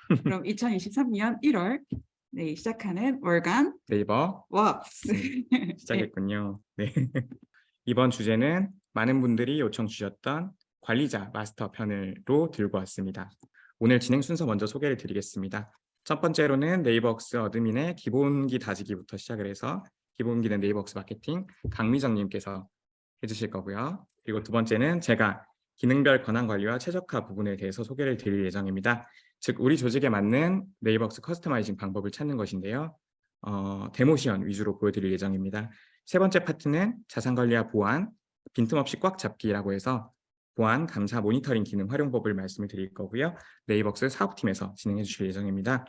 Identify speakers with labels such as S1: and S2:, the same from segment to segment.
S1: 그럼 2023년 1월 시작하는 월간
S2: 네이버
S1: 웍스
S2: 시작했군요. 네. 이번 주제는 많은 분들이 요청 주셨던 관리자 마스터 편으로 들고 왔습니다. 오늘 진행 순서 먼저 소개를 드리겠습니다. 첫 번째로는 네이버웍스 어드민의 기본기 다지기부터 시작을 해서 기본기는 네이버웍스 마케팅 강미정님께서 해주실 거고요. 그리고 두 번째는 제가 기능별 권한 관리와 최적화 부분에 대해서 소개를 드릴 예정입니다. 즉 우리 조직에 맞는 네이버웍스 커스터마이징 방법을 찾는 것인데요. 데모 시연 위주로 보여드릴 예정입니다. 세 번째 파트는 자산관리와 보안, 빈틈없이 꽉 잡기라고 해서 보안, 감사, 모니터링 기능 활용법을 말씀을 드릴 거고요. 네이버웍스 사업팀에서 진행해 주실 예정입니다.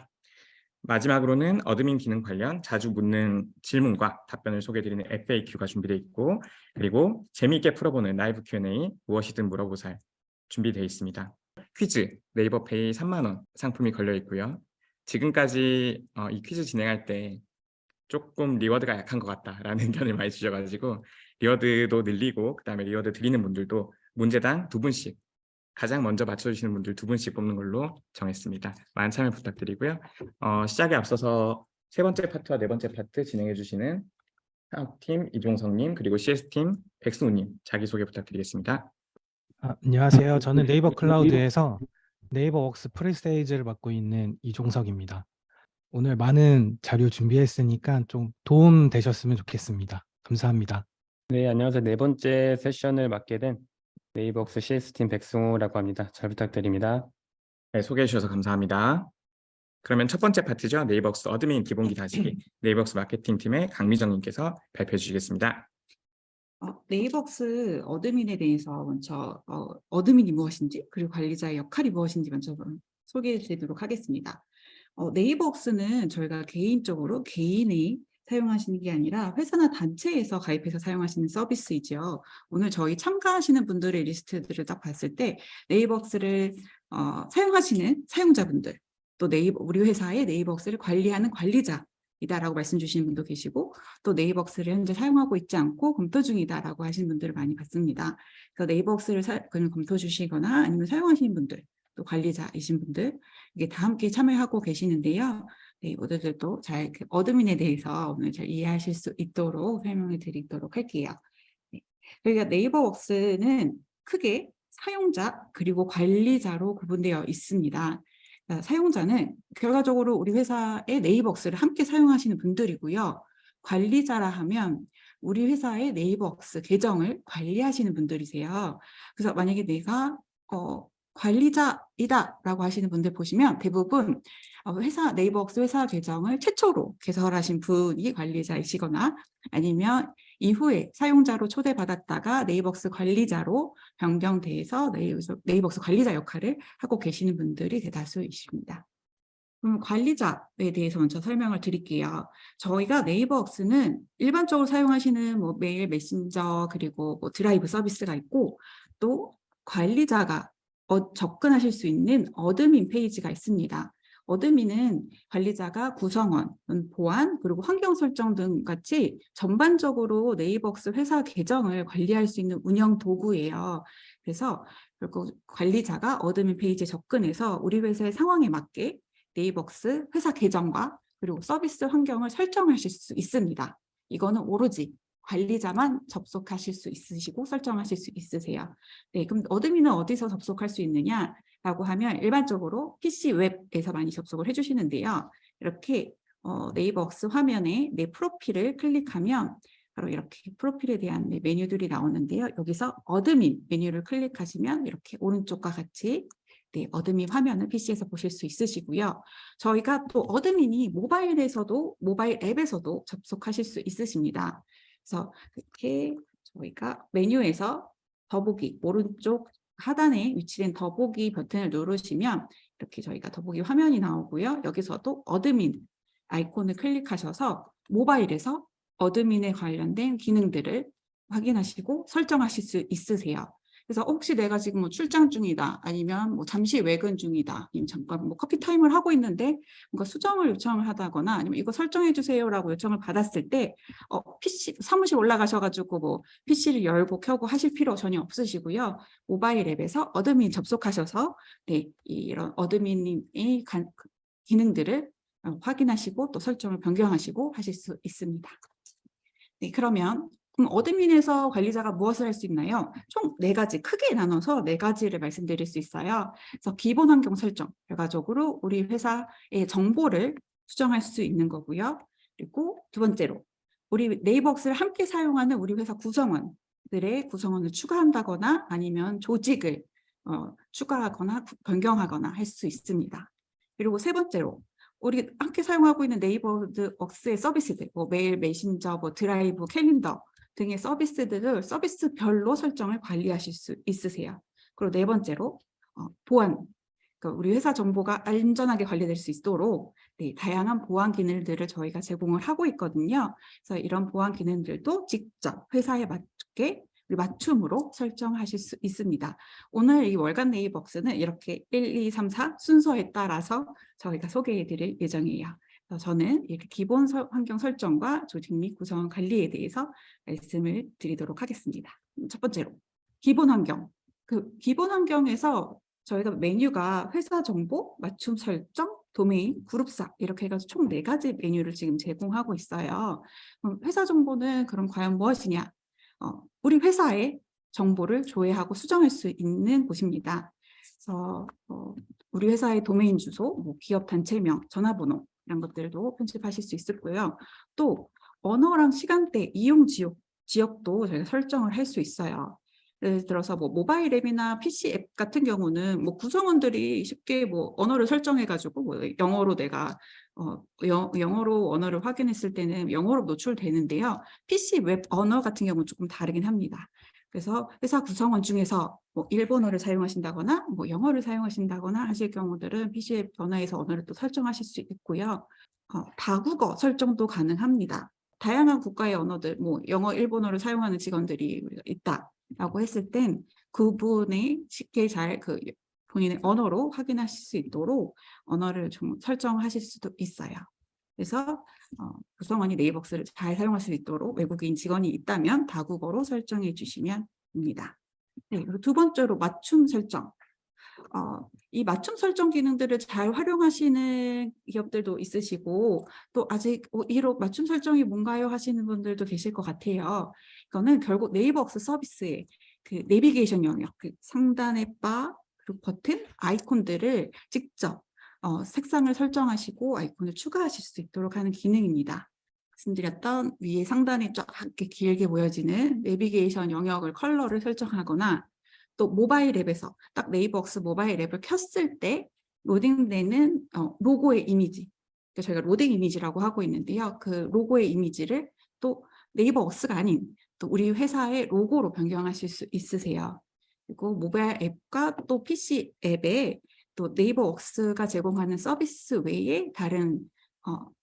S2: 마지막으로는 어드민 기능 관련 자주 묻는 질문과 답변을 소개해드리는 FAQ가 준비되어 있고, 그리고 재미있게 풀어보는 라이브 Q&A 무엇이든 물어보살 준비되어 있습니다. 퀴즈 네이버페이 3만 원 상품이 걸려 있고요. 지금까지 이 퀴즈 진행할 때 조금 리워드가 약한 것 같다라는 의견을 많이 주셔가지고 리워드도 늘리고, 그다음에 리워드 드리는 분들도 문제당 2분씩, 가장 먼저 맞춰주시는 분들 2분씩 뽑는 걸로 정했습니다. 많은 참여 부탁드리고요. 시작에 앞서서 세 번째 파트와 네 번째 파트 진행해 주시는 사업팀 이종성님, 그리고 CS팀 백승우님 자기소개 부탁드리겠습니다.
S3: 안녕하세요. 저는 네이버 클라우드에서 네이버웍스 프리세일즈를 맡고 있는 이종석입니다. 오늘 많은 자료 준비했으니까 좀 도움 되셨으면 좋겠습니다. 감사합니다.
S4: 네, 안녕하세요. 네 번째 세션을 맡게 된 네이버웍스 CS팀 백승우라고 합니다. 잘 부탁드립니다.
S2: 네, 소개해 주셔서 감사합니다. 그러면 첫 번째 파트죠. 네이버웍스 어드민 기본기 다지기 네이버웍스 마케팅팀의 강미정님께서 발표해 주시겠습니다.
S1: 네이버웍스 어드민에 대해서 먼저 어드민이 무엇인지, 그리고 관리자의 역할이 무엇인지 먼저 소개해 드리도록 하겠습니다. 네이버웍스는 저희가 개인적으로 개인이 사용하시는 게 아니라 회사나 단체에서 가입해서 사용하시는 서비스이죠. 오늘 저희 참가하시는 분들의 리스트들을 딱 봤을 때 네이버웍스를 사용하시는 사용자분들, 또 우리 회사의 네이버웍스를 관리하는 관리자이다라고 말씀 주시는 분도 계시고, 또 네이버웍스를 현재 사용하고 있지 않고 검토 중이다라고 하시는 분들을 많이 봤습니다. 그래서 네이버웍스를 검토 주시거나 아니면 사용하시는 분들, 또 관리자이신 분들, 이게 다 함께 참여하고 계시는데요. 네, 모두들도 잘 어드민에 대해서 오늘 잘 이해하실 수 있도록 설명해 드리도록 할게요. 네. 그러니까 네이버웍스는 크게 사용자 그리고 관리자로 구분되어 있습니다. 그러니까 사용자는 결과적으로 우리 회사의 네이버웍스를 함께 사용하시는 분들이고요. 관리자라 하면 우리 회사의 네이버웍스 계정을 관리하시는 분들이세요. 그래서 만약에 내가 관리자이다라고 하시는 분들 보시면 대부분 네이버웍스 회사 계정을 최초로 개설하신 분이 관리자이시거나, 아니면 이후에 사용자로 초대받았다가 네이버웍스 관리자로 변경돼서 네이버웍스 관리자 역할을 하고 계시는 분들이 대다수이십니다. 그럼 관리자에 대해서 먼저 설명을 드릴게요. 저희가 네이버웍스는 일반적으로 사용하시는 메일, 메신저, 그리고 드라이브 서비스가 있고, 또 관리자가 접근하실 수 있는 어드민 페이지가 있습니다. 어드민은 관리자가 구성원, 보안, 그리고 환경 설정 등 같이 전반적으로 네이버웍스 회사 계정을 관리할 수 있는 운영 도구예요. 그래서 관리자가 어드민 페이지에 접근해서 우리 회사의 상황에 맞게 네이버웍스 회사 계정과 그리고 서비스 환경을 설정하실 수 있습니다. 이거는 오로지 관리자만 접속하실 수 있으시고 설정하실 수 있으세요. 네, 그럼 어드민은 어디서 접속할 수 있느냐라고 하면 일반적으로 PC 웹에서 많이 접속을 해주시는데요. 이렇게 네이버웍스 화면에 내 프로필을 클릭하면 바로 이렇게 프로필에 대한 메뉴들이 나오는데요. 여기서 어드민 메뉴를 클릭하시면 이렇게 오른쪽과 같이 어드민 화면을 PC에서 보실 수 있으시고요. 저희가 또 어드민이 모바일 앱에서도 접속하실 수 있으십니다. 그래서 이렇게 저희가 메뉴에서 더보기, 오른쪽 하단에 위치된 더보기 버튼을 누르시면 이렇게 저희가 더보기 화면이 나오고요. 여기서도 어드민 아이콘을 클릭하셔서 모바일에서 어드민에 관련된 기능들을 확인하시고 설정하실 수 있으세요. 그래서 혹시 내가 지금 뭐 출장 중이다, 아니면 뭐 잠시 외근 중이다, 아니면 잠깐 뭐 커피 타임을 하고 있는데 뭔가 수정을 요청을 하다거나 아니면 이거 설정해 주세요라고 요청을 받았을 때 PC 사무실 올라가셔가지고 뭐 PC를 열고 켜고 하실 필요 전혀 없으시고요. 모바일 앱에서 어드민 접속하셔서 네, 이런 어드민의 기능들을 확인하시고 또 설정을 변경하시고 하실 수 있습니다. 네, 그럼 어드민에서 관리자가 무엇을 할 수 있나요? 총 4가지, 크게 나눠서 4가지를 말씀드릴 수 있어요. 그래서 기본 환경 설정, 결과적으로 우리 회사의 정보를 수정할 수 있는 거고요. 그리고 두 번째로 우리 네이버웍스를 함께 사용하는 우리 회사 구성원들의 구성원을 추가한다거나 아니면 조직을 추가하거나 변경하거나 할 수 있습니다. 그리고 세 번째로 우리 함께 사용하고 있는 네이버웍스의 서비스들, 뭐 메일, 메신저, 뭐 드라이브, 캘린더 등의 서비스들을 서비스별로 설정을 관리하실 수 있으세요. 그리고 네 번째로 보안, 그러니까 우리 회사 정보가 안전하게 관리될 수 있도록 네, 다양한 보안 기능들을 저희가 제공을 하고 있거든요. 그래서 이런 보안 기능들도 직접 회사에 맞게 맞춤으로 설정하실 수 있습니다. 오늘 이 월간 네이버웍스는 이렇게 1, 2, 3, 4 순서에 따라서 저희가 소개해 드릴 예정이에요. 그래서 저는 이렇게 기본 환경 설정과 조직 및 구성원 관리에 대해서 말씀을 드리도록 하겠습니다. 첫 번째로 기본 환경. 그 기본 환경에서 저희가 메뉴가 회사 정보, 맞춤 설정, 도메인, 그룹사 이렇게 해가지고 총 4가지 메뉴를 지금 제공하고 있어요. 회사 정보는 그럼 과연 무엇이냐? 우리 회사의 정보를 조회하고 수정할 수 있는 곳입니다. 그래서 우리 회사의 도메인 주소, 뭐 기업 단체명, 전화번호 이런 것들도 편집하실 수 있고요. 또 언어랑 시간대, 이용 지역도 저희가 설정을 할 수 있어요. 예를 들어서 뭐 모바일 앱이나 PC 앱 같은 경우는 뭐 구성원들이 쉽게 뭐 언어를 설정해가지고 뭐 영어로 내가 영어로 언어를 확인했을 때는 영어로 노출되는데요. PC 웹 언어 같은 경우는 조금 다르긴 합니다. 그래서 회사 구성원 중에서 뭐 일본어를 사용하신다거나 뭐 영어를 사용하신다거나 하실 경우들은 PC 앱 언어에서 언어를 또 설정하실 수 있고요. 다국어 설정도 가능합니다. 다양한 국가의 언어들, 뭐 영어, 일본어를 사용하는 직원들이 있다라고 했을 땐 그분이 쉽게 잘 본인의 언어로 확인하실 수 있도록 언어를 좀 설정하실 수도 있어요. 그래서 구성원이 네이버웍스를 잘 사용할 수 있도록 외국인 직원이 있다면 다국어로 설정해 주시면 됩니다. 네, 그리고 두 번째로 맞춤 설정. 이 맞춤 설정 기능들을 잘 활용하시는 기업들도 있으시고 또 아직 이런 맞춤 설정이 뭔가요 하시는 분들도 계실 것 같아요. 이거는 결국 네이버웍스 서비스의 그 내비게이션 영역, 그 상단의 바, 그리고 버튼, 아이콘들을 직접 색상을 설정하시고 아이콘을 추가하실 수 있도록 하는 기능입니다. 말씀드렸던 위에 상단에 쫙 이렇게 길게 보여지는 내비게이션 영역을 컬러를 설정하거나 또 모바일 앱에서 딱 네이버웍스 모바일 앱을 켰을 때 로딩되는 로고의 이미지, 그러니까 저희가 로딩 이미지라고 하고 있는데요. 그 로고의 이미지를 또 네이버웍스가 아닌 또 우리 회사의 로고로 변경하실 수 있으세요. 그리고 모바일 앱과 또 PC 앱에 또 네이버웍스가 제공하는 서비스 외에 다른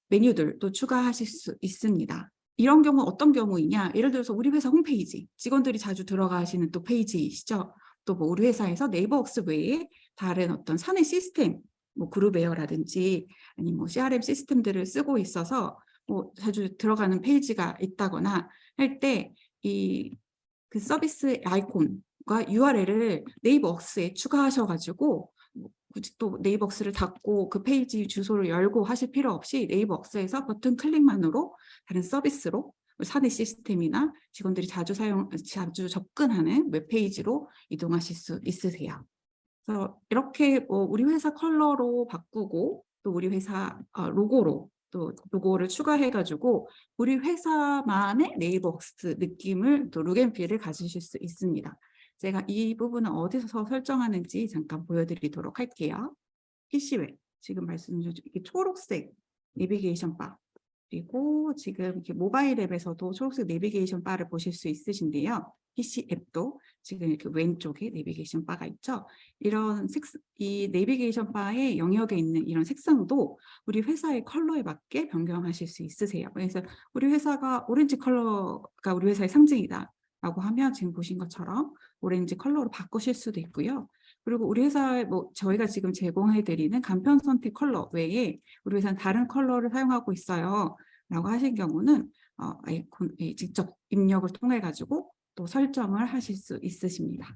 S1: 메뉴들도 추가하실 수 있습니다. 이런 경우 어떤 경우이냐? 예를 들어서 우리 회사 홈페이지, 직원들이 자주 들어가시는 또 페이지이시죠. 또 뭐 우리 회사에서 네이버웍스 외에 다른 어떤 사내 시스템, 뭐 그룹웨어라든지 아니면 뭐 CRM 시스템들을 쓰고 있어서 뭐 자주 들어가는 페이지가 있다거나 할 때 그 서비스 아이콘과 URL을 네이버웍스에 추가하셔가지고 굳이 또 네이버웍스를 닫고 그 페이지 주소를 열고 하실 필요 없이 네이버웍스에서 버튼 클릭만으로 다른 서비스로 사내 시스템이나 직원들이 자주 접근하는 웹페이지로 이동하실 수 있으세요. 그래서 이렇게 우리 회사 컬러로 바꾸고 또 우리 회사 로고로 또 로고를 추가해가지고 우리 회사만의 네이버웍스 느낌을 또 룩앤필을 가지실 수 있습니다. 제가 이 부분은 어디서 설정하는지 잠깐 보여드리도록 할게요. PC웹, 지금 말씀드린 초록색 내비게이션 바, 그리고 지금 이렇게 모바일 앱에서도 초록색 내비게이션 바를 보실 수 있으신데요. PC 앱도 지금 이렇게 왼쪽에 내비게이션 바가 있죠. 이 내비게이션 바의 영역에 있는 이런 색상도 우리 회사의 컬러에 맞게 변경하실 수 있으세요. 그래서 우리 회사가 오렌지 컬러가 우리 회사의 상징이다 라고 하면 지금 보신 것처럼 오렌지 컬러로 바꾸실 수도 있고요. 그리고 우리 회사에 뭐 저희가 지금 제공해드리는 간편 선택 컬러 외에 우리 회사는 다른 컬러를 사용하고 있어요. 라고 하신 경우는 아이콘 직접 입력을 통해 가지고 또 설정을 하실 수 있으십니다.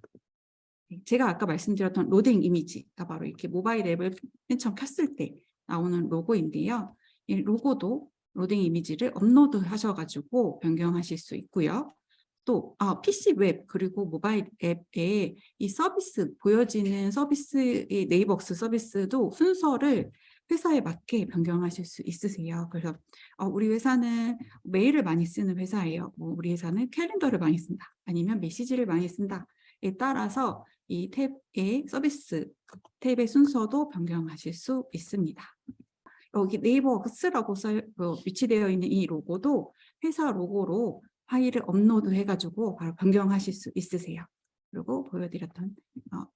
S1: 제가 아까 말씀드렸던 로딩 이미지가 바로 이렇게 모바일 앱을 맨 처음 켰을 때 나오는 로고인데요. 이 로고도 로딩 이미지를 업로드 하셔가지고 변경하실 수 있고요. 또 PC 웹 그리고 모바일 앱에 이 서비스 보여지는 서비스의 네이버웍스 서비스도 순서를 회사에 맞게 변경하실 수 있으세요. 그래서 우리 회사는 메일을 많이 쓰는 회사예요. 뭐 우리 회사는 캘린더를 많이 쓴다. 아니면 메시지를 많이 쓴다에 따라서 이 탭의 서비스 탭의 순서도 변경하실 수 있습니다. 여기 네이버웍스라고 위치되어 있는 이 로고도 회사 로고로 파일을 업로드 해가지고 바로 변경하실 수 있으세요. 그리고 보여드렸던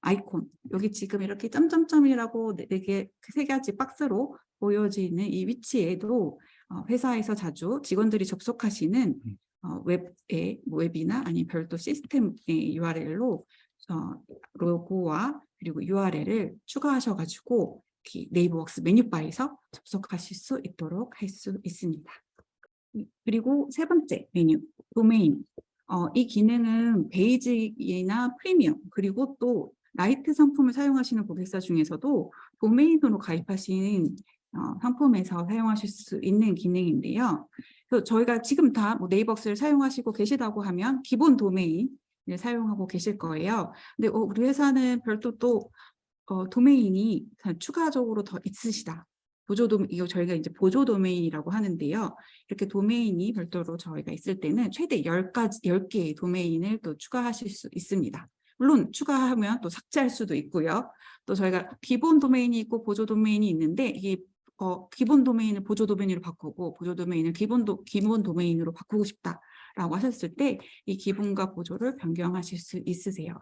S1: 아이콘, 여기 지금 이렇게 점점점이라고 세 가지 박스로 보여지는 이 위치에도 회사에서 자주 직원들이 접속하시는 웹이나 아니면 별도 시스템의 URL로 로고와 그리고 URL을 추가하셔가지고 네이버웍스 메뉴바에서 접속하실 수 있도록 할 수 있습니다. 그리고 세 번째 메뉴, 도메인. 이 기능은 베이직이나 프리미엄 그리고 또 라이트 상품을 사용하시는 고객사 중에서도 도메인으로 가입하신 상품에서 사용하실 수 있는 기능인데요. 그래서 저희가 지금 다 네이버웍스를 사용하시고 계시다고 하면 기본 도메인을 사용하고 계실 거예요. 근데 우리 회사는 별도 또 도메인이 추가적으로 더 있으시다. 이거 저희가 이제 보조 도메인이라고 하는데요. 이렇게 도메인이 별도로 저희가 있을 때는 최대 10개의 도메인을 또 추가하실 수 있습니다. 물론 추가하면 또 삭제할 수도 있고요. 또 저희가 기본 도메인이 있고 보조 도메인이 있는데 이게 기본 도메인을 보조 도메인으로 바꾸고 보조 도메인을 기본 도메인으로 바꾸고 싶다라고 하셨을 때 이 기본과 보조를 변경하실 수 있으세요.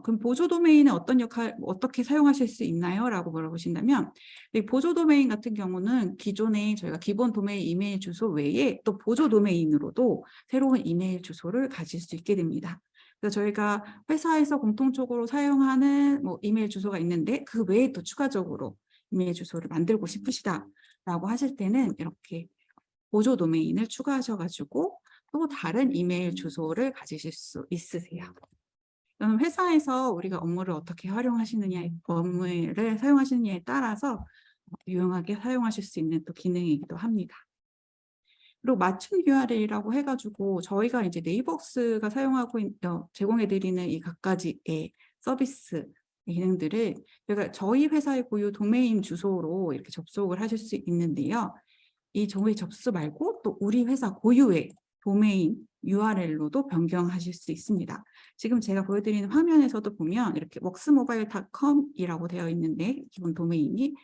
S1: 그럼 보조 도메인은 어떻게 사용하실 수 있나요? 라고 물어보신다면 이 보조 도메인 같은 경우는 기존에 저희가 기본 도메인 이메일 주소 외에 또 보조 도메인으로도 새로운 이메일 주소를 가질 수 있게 됩니다. 그래서 저희가 회사에서 공통적으로 사용하는 이메일 주소가 있는데 그 외에 또 추가적으로 이메일 주소를 만들고 싶으시다라고 하실 때는 이렇게 보조 도메인을 추가하셔가지고 또 다른 이메일 주소를 가지실 수 있으세요. 그럼 회사에서 우리가 업무를 어떻게 업무를 사용하시느냐에 따라서 유용하게 사용하실 수 있는 또 기능이기도 합니다. 그리고 맞춤 URL이라고 해가지고 저희가 이제 네이버웍스가 제공해드리는 이 각가지의 서비스 기능들을 저희 회사의 고유 도메인 주소로 이렇게 접속을 하실 수 있는데요. 이 저희 접수 말고 또 우리 회사 고유의 도메인 URL로도 변경하실 수 있습니다. 지금 제가 보여드리는 화면에서도 보면 이렇게 worksmobile.com이라고 되어 있는데 기본 도메인이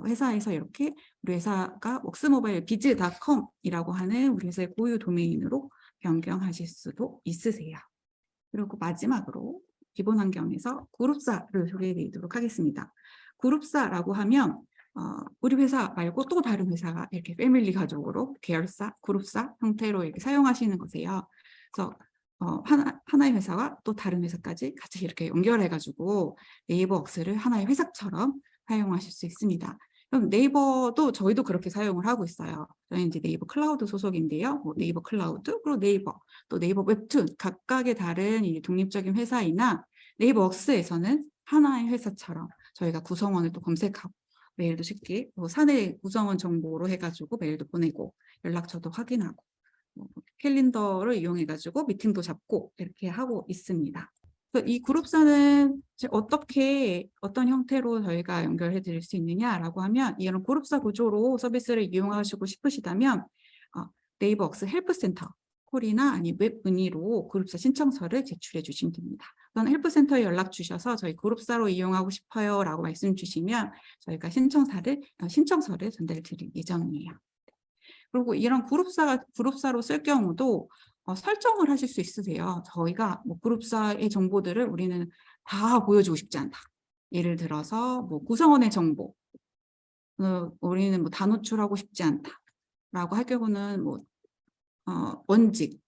S1: 회사에서 이렇게 우리 회사가 worksmobilebiz.com이라고 하는 우리 회사의 고유 도메인으로 변경하실 수도 있으세요. 그리고 마지막으로 기본 환경에서 그룹사를 소개해드리도록 하겠습니다. 그룹사라고 하면 우리 회사 말고 또 다른 회사가 이렇게 패밀리 가족으로 계열사, 그룹사 형태로 이렇게 사용하시는 거세요. 그래서 하나의 회사와 또 다른 회사까지 같이 이렇게 연결해가지고 네이버웍스를 하나의 회사처럼 사용하실 수 있습니다. 그럼 네이버도 저희도 그렇게 사용을 하고 있어요. 저희는 이제 네이버 클라우드 소속인데요. 네이버 클라우드, 그리고 네이버, 또 네이버 웹툰 각각의 다른 독립적인 회사이나 네이버웍스에서는 하나의 회사처럼 저희가 구성원을 또 검색하고 메일도 쉽게 사내 구성원 정보로 해가지고 메일도 보내고 연락처도 확인하고 캘린더를 이용해가지고 미팅도 잡고 이렇게 하고 있습니다. 그래서 이 그룹사는 어떤 형태로 저희가 연결해 드릴 수 있느냐라고 하면 이런 그룹사 구조로 서비스를 이용하시고 싶으시다면 네이버웍스 헬프센터 콜이나 아니면 웹 문의로 그룹사 신청서를 제출해 주시면 됩니다. 우선 헬프센터에 연락 주셔서 저희 그룹사로 이용하고 싶어요 라고 말씀 주시면 저희가 신청서를 전달 드릴 예정이에요. 그리고 이런 그룹사로 쓸 경우도 설정을 하실 수 있으세요. 저희가 그룹사의 정보들을 우리는 다 보여주고 싶지 않다. 예를 들어서 구성원의 정보, 우리는 다 노출하고 싶지 않다. 라고 할 경우는 원직,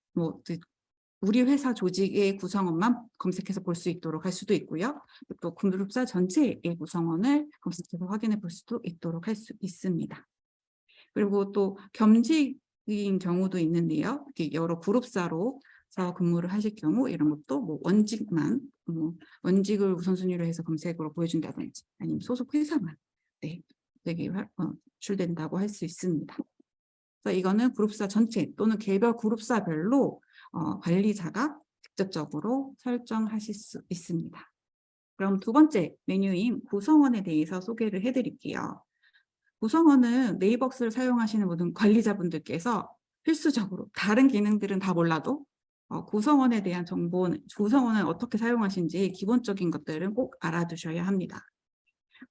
S1: 우리 회사 조직의 구성원만 검색해서 볼 수 있도록 할 수도 있고요. 또 그룹사 전체의 구성원을 검색해서 확인해 볼 수도 있도록 할 수 있습니다. 그리고 또 겸직인 경우도 있는데요. 이렇게 여러 그룹사로 근무를 하실 경우 이런 것도 뭐 원직만 원직을 우선순위로 해서 검색으로 보여준다든지 아니면 소속 회사만 되게 출된다고 할 수 있습니다. 그래서 이거는 그룹사 전체 또는 개별 그룹사별로 관리자가 직접적으로 설정하실 수 있습니다. 그럼 두 번째 메뉴인 구성원에 대해서 소개를 해드릴게요. 구성원은 네이버스를 사용하시는 모든 관리자분들께서 필수적으로 다른 기능들은 다 몰라도 구성원에 대한 정보는 구성원을 어떻게 사용하신지 기본적인 것들은 꼭 알아두셔야 합니다.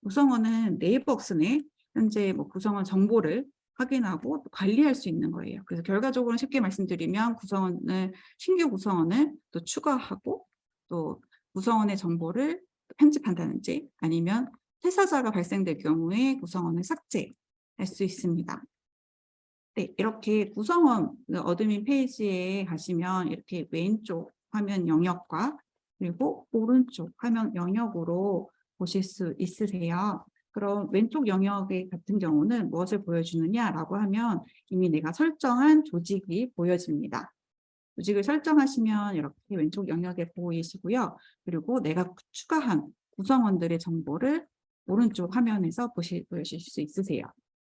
S1: 구성원은 네이버스 내 현재 구성원 정보를 확인하고 관리할 수 있는 거예요. 그래서 결과적으로 쉽게 말씀드리면 신규 구성원을 또 추가하고 또 구성원의 정보를 편집한다든지 아니면 퇴사자가 발생될 경우에 구성원을 삭제할 수 있습니다. 네, 이렇게 구성원 어드민 페이지에 가시면 이렇게 왼쪽 화면 영역과 그리고 오른쪽 화면 영역으로 보실 수 있으세요. 그럼 왼쪽 영역의 같은 경우는 무엇을 보여주느냐라고 하면 이미 내가 설정한 조직이 보여집니다. 조직을 설정하시면 이렇게 왼쪽 영역에 보이시고요. 그리고 내가 추가한 구성원들의 정보를 오른쪽 화면에서 보실 수 있으세요.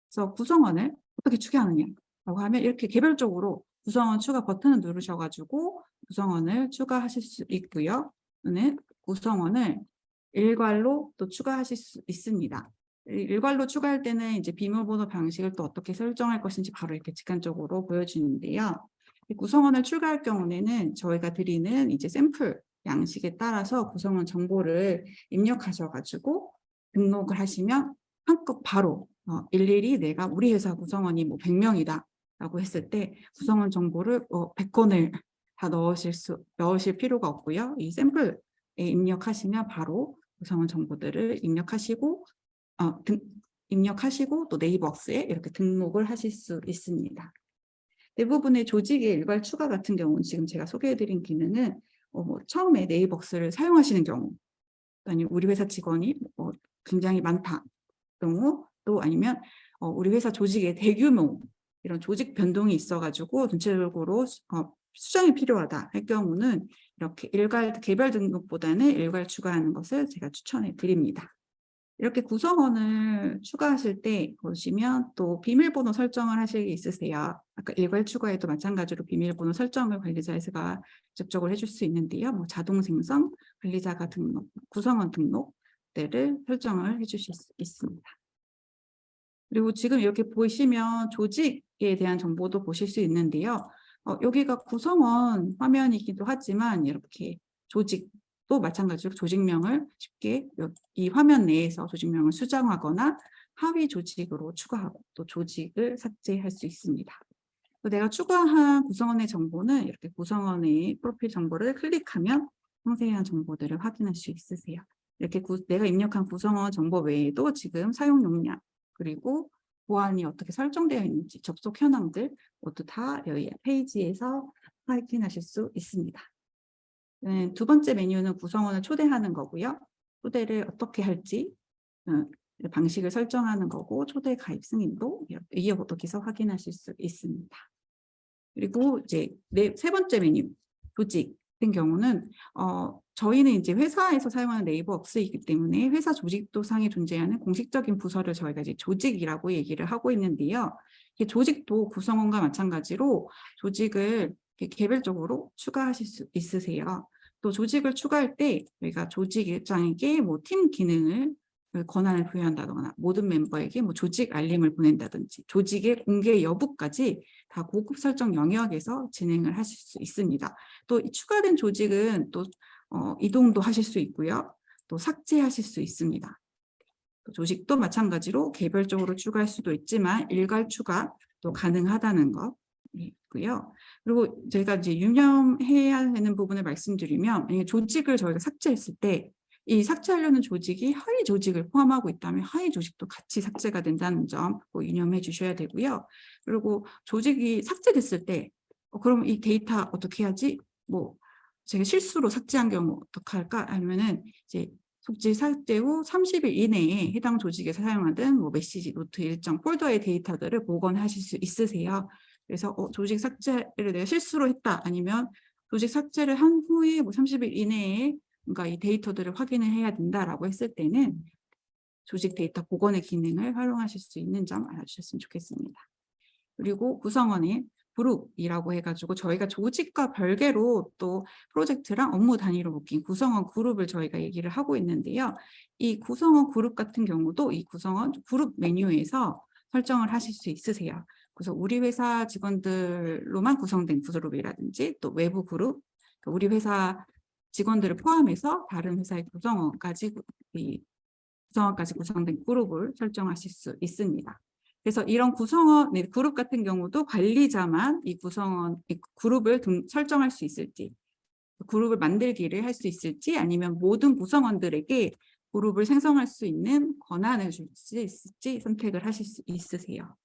S1: 그래서 구성원을 어떻게 추가하느냐라고 하면 이렇게 개별적으로 구성원 추가 버튼을 누르셔가지고 구성원을 추가하실 수 있고요. 또는 구성원을 일괄로 또 추가하실 수 있습니다. 일괄로 추가할 때는 이제 비밀번호 방식을 또 어떻게 설정할 것인지 바로 이렇게 직관적으로 보여주는데요. 구성원을 추가할 경우에는 저희가 드리는 이제 샘플 양식에 따라서 구성원 정보를 입력하셔가지고 등록을 하시면 한껏 바로 일일이 내가 우리 회사 구성원이 100명이다 라고 했을 때 구성원 정보를 100건을 다 넣으실 필요가 없고요. 이 샘플에 입력하시면 바로 구성원 정보들을 입력하시고 또 네이버스에 이렇게 등록을 하실 수 있습니다. 대부분의 조직의 일괄 추가 같은 경우는 지금 제가 소개해드린 기능은 처음에 네이버스를 사용하시는 경우 아니면 우리 회사 직원이 굉장히 많다 경우 또 아니면 우리 회사 조직의 대규모 이런 조직 변동이 있어가지고 전체적으로 수정이 필요하다 할 경우는 이렇게 개별 등록보다는 일괄 추가하는 것을 제가 추천해 드립니다. 이렇게 구성원을 추가하실 때 보시면 또 비밀번호 설정을 하실 게 있으세요. 아까 일괄 추가에도 마찬가지로 비밀번호 설정을 관리자에서가 직접적으로 해줄 수 있는데요. 자동 생성, 관리자가 등록, 구성원 등록들을 설정을 해주실 수 있습니다. 그리고 지금 이렇게 보시면 조직에 대한 정보도 보실 수 있는데요. 여기가 구성원 화면이기도 하지만 이렇게 조직도 마찬가지로 조직명을 쉽게 이 화면 내에서 조직명을 수정하거나 하위 조직으로 추가하고 또 조직을 삭제할 수 있습니다. 내가 추가한 구성원의 정보는 이렇게 구성원의 프로필 정보를 클릭하면 상세한 정보들을 확인할 수 있으세요. 이렇게 내가 입력한 구성원 정보 외에도 지금 사용 용량 그리고 보안이 어떻게 설정되어 있는지 접속 현황들 모두 다 여기 페이지에서 확인하실 수 있습니다. 두 번째 메뉴는 구성원을 초대하는 거고요. 초대를 어떻게 할지 방식을 설정하는 거고 초대 가입 승인도 이어보기에서 확인하실 수 있습니다. 그리고 이제 세 번째 메뉴 조직 같은 경우는 저희는 이제 회사에서 사용하는 네이버웍스이기 때문에 회사 조직도상에 존재하는 공식적인 부서를 저희가 이제 조직이라고 얘기를 하고 있는데요. 조직도 구성원과 마찬가지로 조직을 개별적으로 추가하실 수 있으세요. 또 조직을 추가할 때 저희가 조직 일장에게 팀 기능을 권한을 부여한다거나 모든 멤버에게 조직 알림을 보낸다든지 조직의 공개 여부까지 다 고급 설정 영역에서 진행을 하실 수 있습니다. 또 추가된 조직은 또 이동도 하실 수 있고요. 또 삭제하실 수 있습니다. 조직도 마찬가지로 개별적으로 추가할 수도 있지만 일괄 추가도 가능하다는 거 있고요. 그리고 저희가 이제 유념해야 되는 부분을 말씀드리면 조직을 저희가 삭제했을 때 이 삭제하려는 조직이 하위 조직을 포함하고 있다면 하위 조직도 같이 삭제가 된다는 점 유념해 주셔야 되고요. 그리고 조직이 삭제됐을 때 그럼 이 데이터 어떻게 해야지? 뭐 제가 실수로 삭제한 경우 어떡할까? 아니면은 이제 속지 삭제 후 30일 이내에 해당 조직에서 사용하던 뭐 메시지, 노트 일정, 폴더의 데이터들을 복원하실 수 있으세요. 그래서 조직 삭제를 내가 실수로 했다. 아니면 조직 삭제를 한 후에 뭐 30일 이내에 뭔가 이 데이터들을 확인을 해야 된다라고 했을 때는 조직 데이터 복원의 기능을 활용하실 수 있는 점 알아주셨으면 좋겠습니다. 그리고 구성원의 그룹이라고 해가지고 저희가 조직과 별개로 또 프로젝트랑 업무 단위로 묶인 구성원 그룹을 저희가 얘기를 하고 있는데요. 이 구성원 그룹 같은 경우도 이 구성원 그룹 메뉴에서 설정을 하실 수 있으세요. 그래서 우리 회사 직원들로만 구성된 그룹이라든지 또 외부 그룹, 우리 회사 직원들을 포함해서 다른 회사의 구성원까지 구성된 그룹을 설정하실 수 있습니다. 그래서 이런 구성원 그룹 같은 경우도 관리자만 이 그룹을 설정할 수 있을지, 그룹을 만들기를 할 수 있을지, 아니면 모든 구성원들에게 그룹을 생성할 수 있는 권한을 줄 수 있을지 선택을 하실 수 있으세요.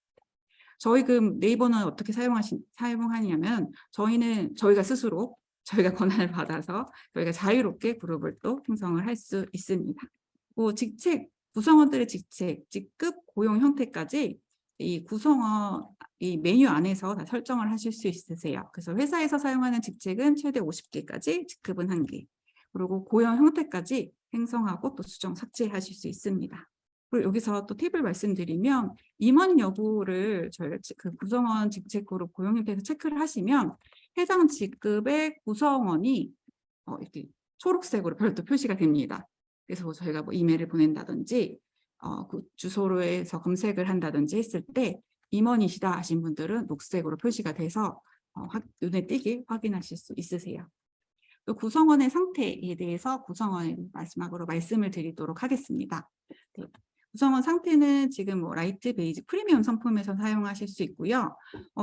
S1: 저희 네이버는 어떻게 사용하냐면 저희가 스스로 저희가 권한을 받아서 저희가 자유롭게 그룹을 또 형성을 할 수 있습니다. 직책, 구성원들의 직책, 직급, 고용 형태까지 이 구성원 이 메뉴 안에서 다 설정을 하실 수 있으세요. 그래서 회사에서 사용하는 직책은 최대 50개까지, 직급은 1개. 그리고 고용 형태까지 생성하고 또 수정, 삭제하실 수 있습니다. 그리고 여기서 또 팁을 말씀드리면 임원 여부를 저희 구성원 직책 그룹 고용 형태에서 체크를 하시면 해당 직급의 구성원이 이렇게 초록색으로 별도 표시가 됩니다. 그래서 저희가 뭐 이메일을 보낸다든지 그 주소로에서 검색을 한다든지 했을 때 임원이시다 하신 분들은 녹색으로 표시가 돼서 눈에 띄게 확인하실 수 있으세요. 또 구성원의 상태에 대해서 구성원의 마지막으로 말씀을 드리도록 하겠습니다. 네. 구성원 상태는 지금 라이트, 베이지, 프리미엄 상품에서 사용하실 수 있고요.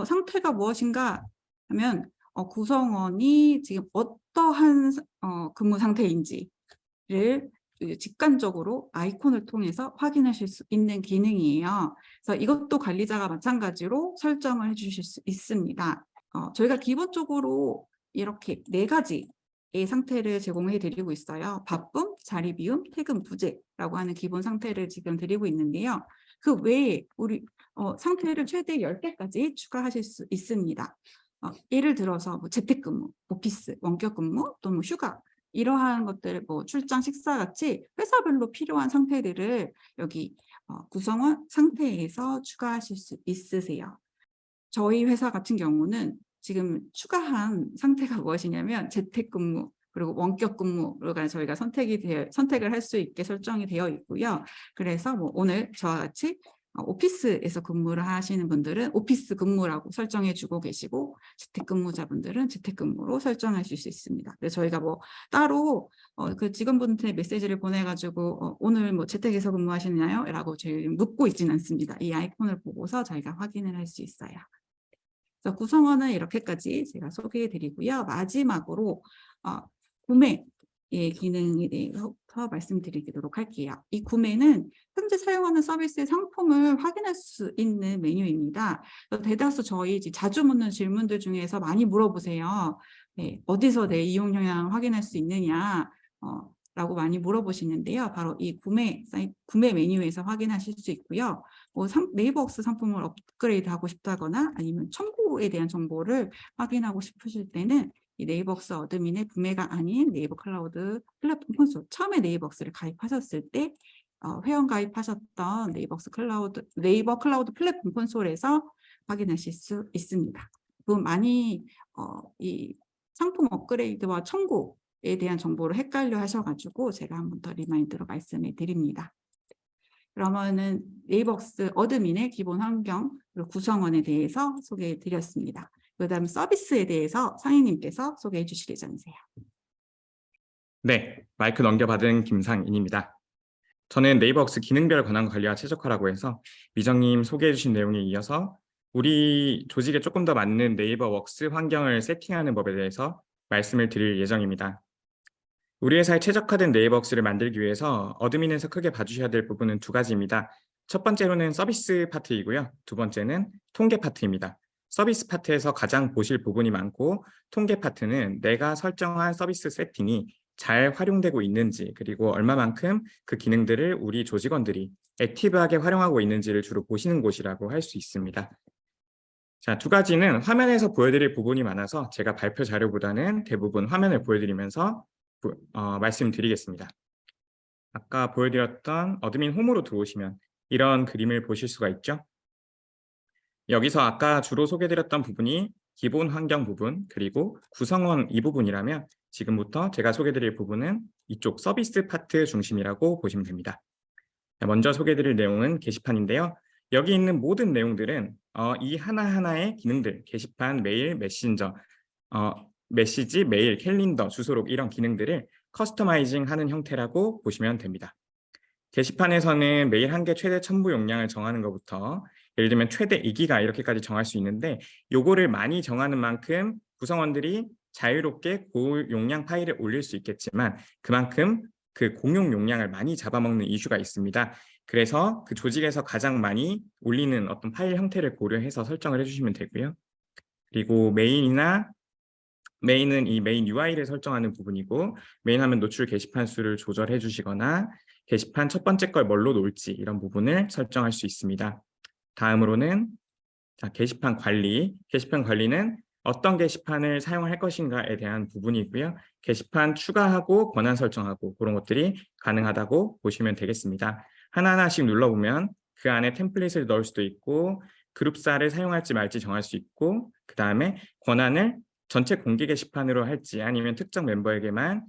S1: 상태가 무엇인가 하면 구성원이 지금 어떠한 근무 상태인지를 직관적으로 아이콘을 통해서 확인하실 수 있는 기능이에요. 그래서 이것도 관리자가 마찬가지로 설정을 해주실 수 있습니다. 저희가 기본적으로 이렇게 4가지의 상태를 제공해 드리고 있어요. 바쁨, 자리 비움, 퇴근 부재라고 하는 기본 상태를 지금 드리고 있는데요. 그 외에 우리 상태를 최대 10개까지 추가하실 수 있습니다. 예를 들어서 뭐 재택근무, 오피스, 원격근무, 또 뭐 휴가 이러한 것들, 뭐 출장, 식사 같이 회사별로 필요한 상태들을 여기 구성원 상태에서 추가하실 수 있으세요. 저희 회사 같은 경우는 지금 추가한 상태가 무엇이냐면 재택근무 그리고 원격근무가 저희가 선택을 할 수 있게 설정이 되어 있고요. 그래서 뭐 오늘 저와 같이 오피스에서 근무를 하시는 분들은 오피스 근무라고 설정해 주고 계시고 재택근무자분들은 재택근무로 설정하실 수 있습니다. 그래서 저희가 뭐 따로 그 직원분한테 메시지를 보내가지고 오늘 뭐 재택에서 근무하시나요? 라고 저희 묻고 있지는 않습니다. 이 아이콘을 보고서 저희가 확인을 할 수 있어요. 그래서 구성원은 이렇게까지 제가 소개해 드리고요. 마지막으로 구매의 기능에 대해서 말씀드리도록 할게요. 이 구매는 현재 사용하는 서비스의 상품을 확인할 수 있는 메뉴입니다. 대다수 저희 자주 묻는 질문들 중에서 많이 물어보세요. 네, 어디서 내 이용 영향을 확인할 수 있느냐 라고 많이 물어보시는데요. 바로 이 구매 메뉴에서 확인하실 수 있고요. 네이버웍스 상품을 업그레이드 하고 싶다거나 아니면 첨부에 대한 정보를 확인하고 싶으실 때는 이 네이버웍스 어드민의 구매가 아닌 네이버 클라우드 플랫폼 콘솔, 처음에 네이버웍스를 가입하셨을 때 회원 가입하셨던 네이버 클라우드 플랫폼 콘솔에서 확인하실 수 있습니다. 많이 이 상품 업그레이드와 청구에 대한 정보를 헷갈려 하셔가지고 제가 한 번 더 리마인드로 말씀해 드립니다. 그러면은 네이버웍스 어드민의 기본 환경 그리고 구성원에 대해서 소개해 드렸습니다. 그다음 서비스에 대해서 상인님께서 소개해 주실 예정이세요.
S2: 네, 마이크 넘겨받은 김상인입니다. 저는 네이버웍스 기능별 권한 관리와 최적화라고 해서 미정님 소개해 주신 내용에 이어서 우리 조직에 조금 더 맞는 네이버웍스 환경을 세팅하는 법에 대해서 말씀을 드릴 예정입니다. 우리 회사에 최적화된 네이버웍스를 만들기 위해서 어드민에서 크게 봐주셔야 될 부분은 2가지입니다. 첫 번째로는 서비스 파트이고요. 두 번째는 통계 파트입니다. 서비스 파트에서 가장 보실 부분이 많고 통계 파트는 내가 설정한 서비스 세팅이 잘 활용되고 있는지 그리고 얼마만큼 그 기능들을 우리 조직원들이 액티브하게 활용하고 있는지를 주로 보시는 곳이라고 할 수 있습니다. 자, 두 가지는 화면에서 보여드릴 부분이 많아서 제가 발표 자료보다는 대부분 화면을 보여드리면서 말씀드리겠습니다. 아까 보여드렸던 어드민 홈으로 들어오시면 이런 그림을 보실 수가 있죠. 여기서 아까 주로 소개드렸던 부분이 기본 환경 부분 그리고 구성원 이 부분이라면 지금부터 제가 소개드릴 부분은 이쪽 서비스 파트 중심이라고 보시면 됩니다. 먼저 소개드릴 내용은 게시판인데요. 여기 있는 모든 내용들은 이 하나하나의 기능들, 게시판, 메일, 메신저, 메시지, 메일, 캘린더, 주소록 이런 기능들을 커스터마이징 하는 형태라고 보시면 됩니다. 게시판에서는 메일 한 개 최대 첨부 용량을 정하는 것부터 예를 들면 최대 2기가 이렇게까지 정할 수 있는데 요거를 많이 정하는 만큼 구성원들이 자유롭게 고용량 파일을 올릴 수 있겠지만 그만큼 그 공용 용량을 많이 잡아먹는 이슈가 있습니다. 그래서 그 조직에서 가장 많이 올리는 어떤 파일 형태를 고려해서 설정을 해주시면 되고요. 그리고 메인은 이 메인 UI를 설정하는 부분이고 메인 하면 노출 게시판 수를 조절해 주시거나 게시판 첫 번째 걸 뭘로 놓을지 이런 부분을 설정할 수 있습니다. 다음으로는 게시판 관리. 게시판 관리는 어떤 게시판을 사용할 것인가에 대한 부분이고요. 게시판 추가하고 권한 설정하고 그런 것들이 가능하다고 보시면 되겠습니다. 하나하나씩 눌러보면 그 안에 템플릿을 넣을 수도 있고 그룹사를 사용할지 말지 정할 수 있고 그 다음에 권한을 전체 공개 게시판으로 할지 아니면 특정 멤버에게만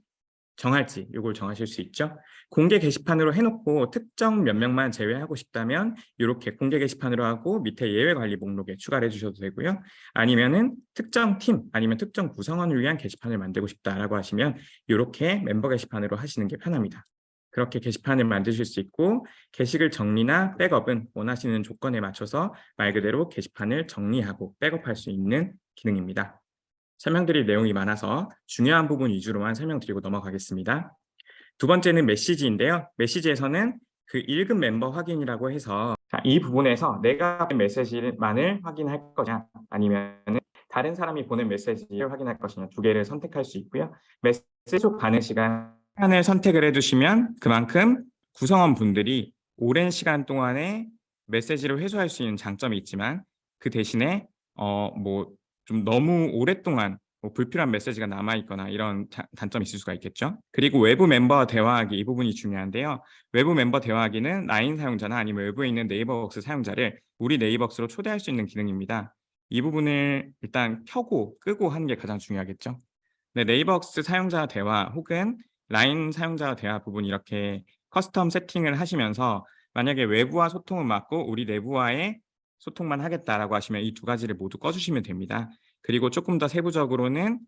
S2: 정할지 이걸 정하실 수 있죠. 공개 게시판으로 해놓고 특정 몇 명만 제외하고 싶다면 이렇게 공개 게시판으로 하고 밑에 예외 관리 목록에 추가를 해주셔도 되고요. 아니면은 특정 팀 아니면 특정 구성원을 위한 게시판을 만들고 싶다라고 하시면 이렇게 멤버 게시판으로 하시는 게 편합니다. 그렇게 게시판을 만드실 수 있고 게시글 정리나 백업은 원하시는 조건에 맞춰서 말 그대로 게시판을 정리하고 백업할 수 있는 기능입니다. 설명드릴 내용이 많아서 중요한 부분 위주로만 설명드리고 넘어가겠습니다. 두 번째는 메시지인데요. 메시지에서는 그 읽은 멤버 확인이라고 해서 이 부분에서 내가 보낸 메시지만을 확인할 거냐 아니면 다른 사람이 보낸 메시지를 확인할 것이냐 두 개를 선택할 수 있고요. 메시지 속 반응 시간을 선택을 해두시면 그만큼 구성원 분들이 오랜 시간 동안에 메시지를 회수할 수 있는 장점이 있지만 그 대신에 좀 너무 오랫동안 불필요한 메시지가 남아있거나 이런 단점이 있을 수가 있겠죠. 그리고 외부 멤버 대화하기 이 부분이 중요한데요. 외부 멤버 대화하기는 라인 사용자나 아니면 외부에 있는 네이버웍스 사용자를 우리 네이버웍스로 초대할 수 있는 기능입니다. 이 부분을 일단 켜고 끄고 하는 게 가장 중요하겠죠. 네, 네이버웍스 사용자 대화 혹은 라인 사용자 대화 부분 이렇게 커스텀 세팅을 하시면서 만약에 외부와 소통은 맞고 우리 내부와의 소통만 하겠다라고 하시면 이 두 가지를 모두 꺼주시면 됩니다. 그리고 조금 더 세부적으로는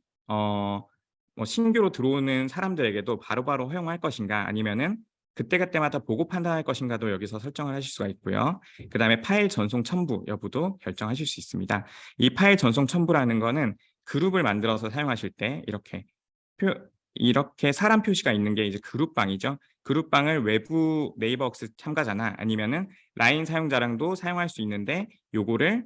S2: 신규로 들어오는 사람들에게도 바로바로 허용할 것인가 아니면은 그때그때마다 보고 판단할 것인가도 여기서 설정을 하실 수가 있고요. 그 다음에 파일 전송 첨부 여부도 결정하실 수 있습니다. 이 파일 전송 첨부라는 거는 그룹을 만들어서 사용하실 때 이렇게 사람 표시가 있는 게 이제 그룹방이죠. 그룹방을 외부 네이버웍스 참가자나 아니면은 라인 사용자랑도 사용할 수 있는데 요거를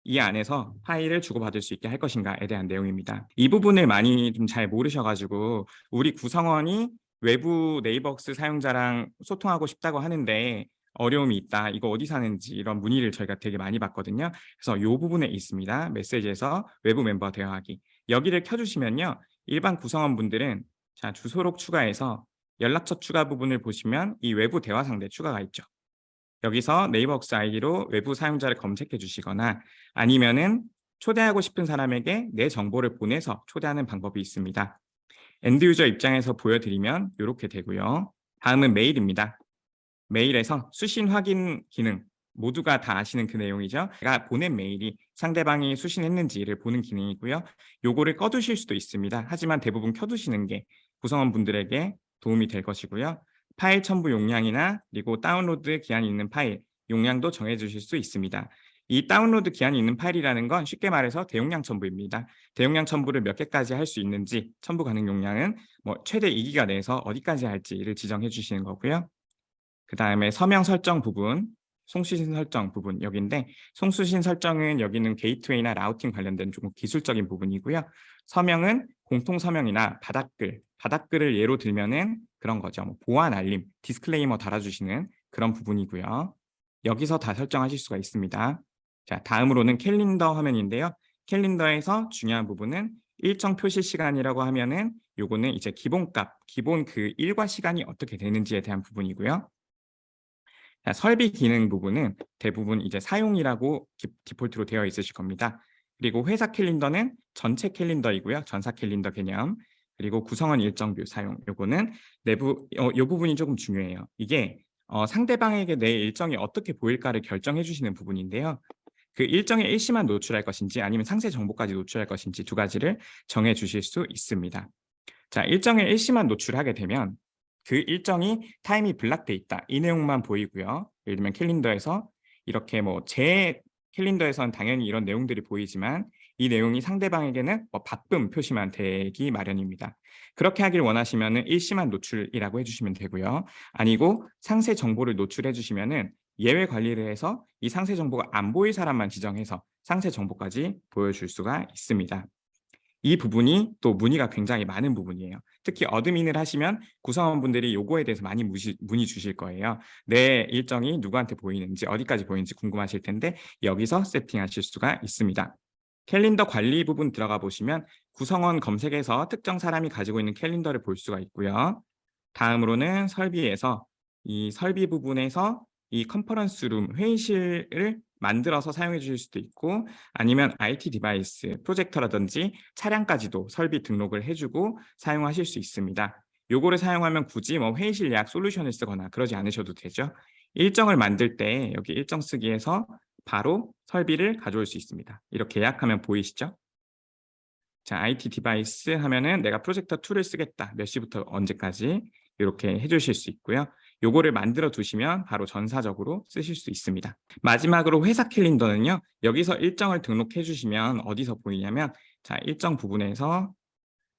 S2: 이 안에서 파일을 주고받을 수 있게 할 것인가에 대한 내용입니다. 이 부분을 많이 좀 잘 모르셔가지고 우리 구성원이 외부 네이버웍스 사용자랑 소통하고 싶다고 하는데 어려움이 있다. 이거 어디 사는지 이런 문의를 저희가 되게 많이 받거든요. 그래서 이 부분에 있습니다. 메시지에서 외부 멤버 대화하기. 여기를 켜주시면요. 일반 구성원분들은 주소록 추가해서 연락처 추가 부분을 보시면 이 외부 대화 상대 추가가 있죠. 여기서 네이버웍스 아이디로 외부 사용자를 검색해 주시거나 아니면은 초대하고 싶은 사람에게 내 정보를 보내서 초대하는 방법이 있습니다. 엔드 유저 입장에서 보여드리면 이렇게 되고요. 다음은 메일입니다. 메일에서 수신 확인 기능 모두가 다 아시는 그 내용이죠. 제가 보낸 메일이 상대방이 수신했는지를 보는 기능이고요. 요거를 꺼두실 수도 있습니다. 하지만 대부분 켜두시는 게 구성원분들에게 도움이 될 것이고요. 파일 첨부 용량이나 그리고 다운로드 기한이 있는 파일 용량도 정해주실 수 있습니다. 이 다운로드 기한이 있는 파일이라는 건 쉽게 말해서 대용량 첨부입니다. 대용량 첨부를 몇 개까지 할 수 있는지 첨부 가능 용량은 최대 2기가 내에서 어디까지 할지를 지정해 주시는 거고요. 그 다음에 서명 설정 부분 송수신 설정 부분 여기인데, 송수신 설정은 여기는 게이트웨이나 라우팅 관련된 조금 기술적인 부분이고요. 서명은 공통 서명이나 바닥글을 예로 들면은 그런 거죠. 뭐 보안 알림, 디스클레이머 달아주시는 그런 부분이고요. 여기서 다 설정하실 수가 있습니다. 자, 다음으로는 캘린더 화면인데요. 캘린더에서 중요한 부분은 일정 표시 시간이라고 하면은 요거는 이제 기본값, 기본 그 일과 시간이 어떻게 되는지에 대한 부분이고요. 자, 설비 기능 부분은 대부분 이제 사용이라고 디폴트로 되어 있으실 겁니다. 그리고 회사 캘린더는 전체 캘린더이고요. 전사 캘린더 개념. 그리고 구성원 일정뷰 사용. 요거는 내부 요 부분이 조금 중요해요. 이게 상대방에게 내 일정이 어떻게 보일까를 결정해 주시는 부분인데요. 그 일정에 일시만 노출할 것인지 아니면 상세 정보까지 노출할 것인지 두 가지를 정해 주실 수 있습니다. 자, 일정에 일시만 노출하게 되면 그 일정이 타임이 블락돼 있다. 이 내용만 보이고요. 예를 들면 캘린더에서 이렇게 뭐 제 캘린더에서는 당연히 이런 내용들이 보이지만 이 내용이 상대방에게는 뭐 바쁨 표시만 되기 마련입니다. 그렇게 하길 원하시면은 일시만 노출이라고 해주시면 되고요. 아니고 상세 정보를 노출해 주시면은 예외 관리를 해서 이 상세 정보가 안 보일 사람만 지정해서 상세 정보까지 보여줄 수가 있습니다. 이 부분이 또 문의가 굉장히 많은 부분이에요. 특히 어드민을 하시면 구성원분들이 요거에 대해서 많이 문의 주실 거예요. 내 일정이 누구한테 보이는지 어디까지 보이는지 궁금하실 텐데 여기서 세팅하실 수가 있습니다. 캘린더 관리 부분 들어가 보시면 구성원 검색에서 특정 사람이 가지고 있는 캘린더를 볼 수가 있고요. 다음으로는 설비에서 이 설비 부분에서 이 컨퍼런스 룸 회의실을 만들어서 사용해 주실 수도 있고 아니면 IT 디바이스, 프로젝터라든지 차량까지도 설비 등록을 해주고 사용하실 수 있습니다. 요거를 사용하면 굳이 뭐 회의실 예약 솔루션을 쓰거나 그러지 않으셔도 되죠. 일정을 만들 때 여기 일정 쓰기에서 바로 설비를 가져올 수 있습니다. 이렇게 예약하면 보이시죠? 자, IT 디바이스 하면은 내가 프로젝터 2를 쓰겠다. 몇 시부터 언제까지 이렇게 해주실 수 있고요. 요거를 만들어 두시면 바로 전사적으로 쓰실 수 있습니다. 마지막으로 회사 캘린더는요. 여기서 일정을 등록해 주시면 어디서 보이냐면 자, 일정 부분에서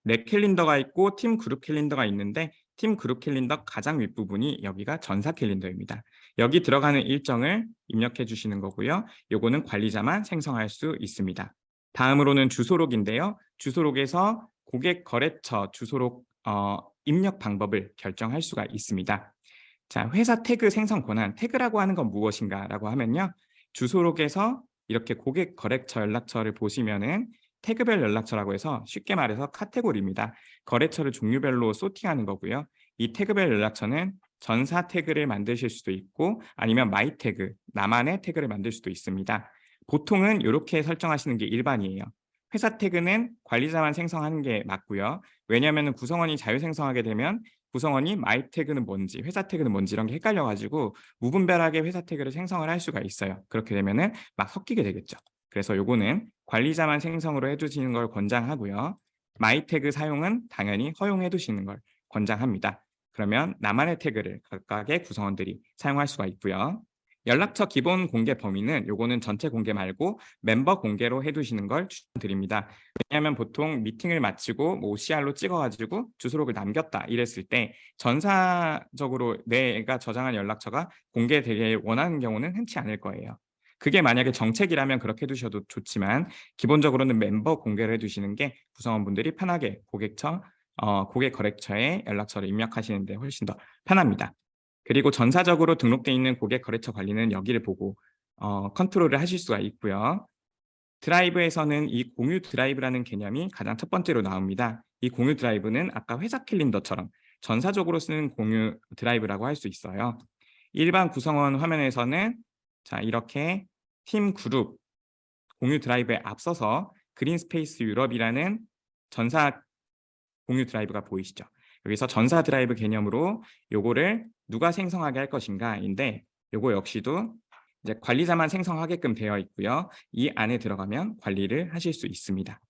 S2: 내 캘린더가 있고 팀 그룹 캘린더가 있는데 팀 그룹 캘린더 가장 윗부분이 여기가 전사 캘린더입니다. 여기 들어가는 일정을 입력해 주시는 거고요. 요거는 관리자만 생성할 수 있습니다. 다음으로는 주소록인데요. 주소록에서 고객 거래처 주소록 입력 방법을 결정할 수가 있습니다. 자, 회사 태그 생성 권한, 태그라고 하는 건 무엇인가라고 하면요. 주소록에서 이렇게 고객 거래처 연락처를 보시면은 태그별 연락처라고 해서 쉽게 말해서 카테고리입니다. 거래처를 종류별로 소팅하는 거고요. 이 태그별 연락처는 전사 태그를 만드실 수도 있고 아니면 마이 태그, 나만의 태그를 만들 수도 있습니다. 보통은 이렇게 설정하시는 게 일반이에요. 회사 태그는 관리자만 생성하는 게 맞고요. 왜냐하면 구성원이 자유 생성하게 되면 구성원이 마이 태그는 뭔지, 회사 태그는 뭔지 이런 게 헷갈려가지고 무분별하게 회사 태그를 생성을 할 수가 있어요. 그렇게 되면은 막 섞이게 되겠죠. 그래서 요거는 관리자만 생성으로 해주시는 걸 권장하고요. 마이 태그 사용은 당연히 허용해 두시는 걸 권장합니다. 그러면 나만의 태그를 각각의 구성원들이 사용할 수가 있고요. 연락처 기본 공개 범위는 요거는 전체 공개 말고 멤버 공개로 해두시는 걸 추천드립니다. 왜냐하면 보통 미팅을 마치고 뭐 OCR로 찍어가지고 주소록을 남겼다 이랬을 때 전사적으로 내가 저장한 연락처가 공개되길 원하는 경우는 흔치 않을 거예요. 그게 만약에 정책이라면 그렇게 해두셔도 좋지만 기본적으로는 멤버 공개를 해두시는 게 구성원분들이 편하게 고객 거래처에 연락처를 입력하시는 데 훨씬 더 편합니다. 그리고 전사적으로 등록되어 있는 고객 거래처 관리는 여기를 보고 컨트롤을 하실 수가 있고요. 드라이브에서는 이 공유 드라이브라는 개념이 가장 첫 번째로 나옵니다. 이 공유 드라이브는 아까 회사 캘린더처럼 전사적으로 쓰는 공유 드라이브라고 할 수 있어요. 일반 구성원 화면에서는 자, 이렇게 팀 그룹 공유 드라이브에 앞서서 그린스페이스 유럽이라는 전사 공유 드라이브가 보이시죠? 여기서 전사 드라이브 개념으로 요거를 누가 생성하게 할 것인가인데 요거 역시도 이제 관리자만 생성하게끔 되어 있고요. 이 안에 들어가면 관리를 하실 수 있습니다.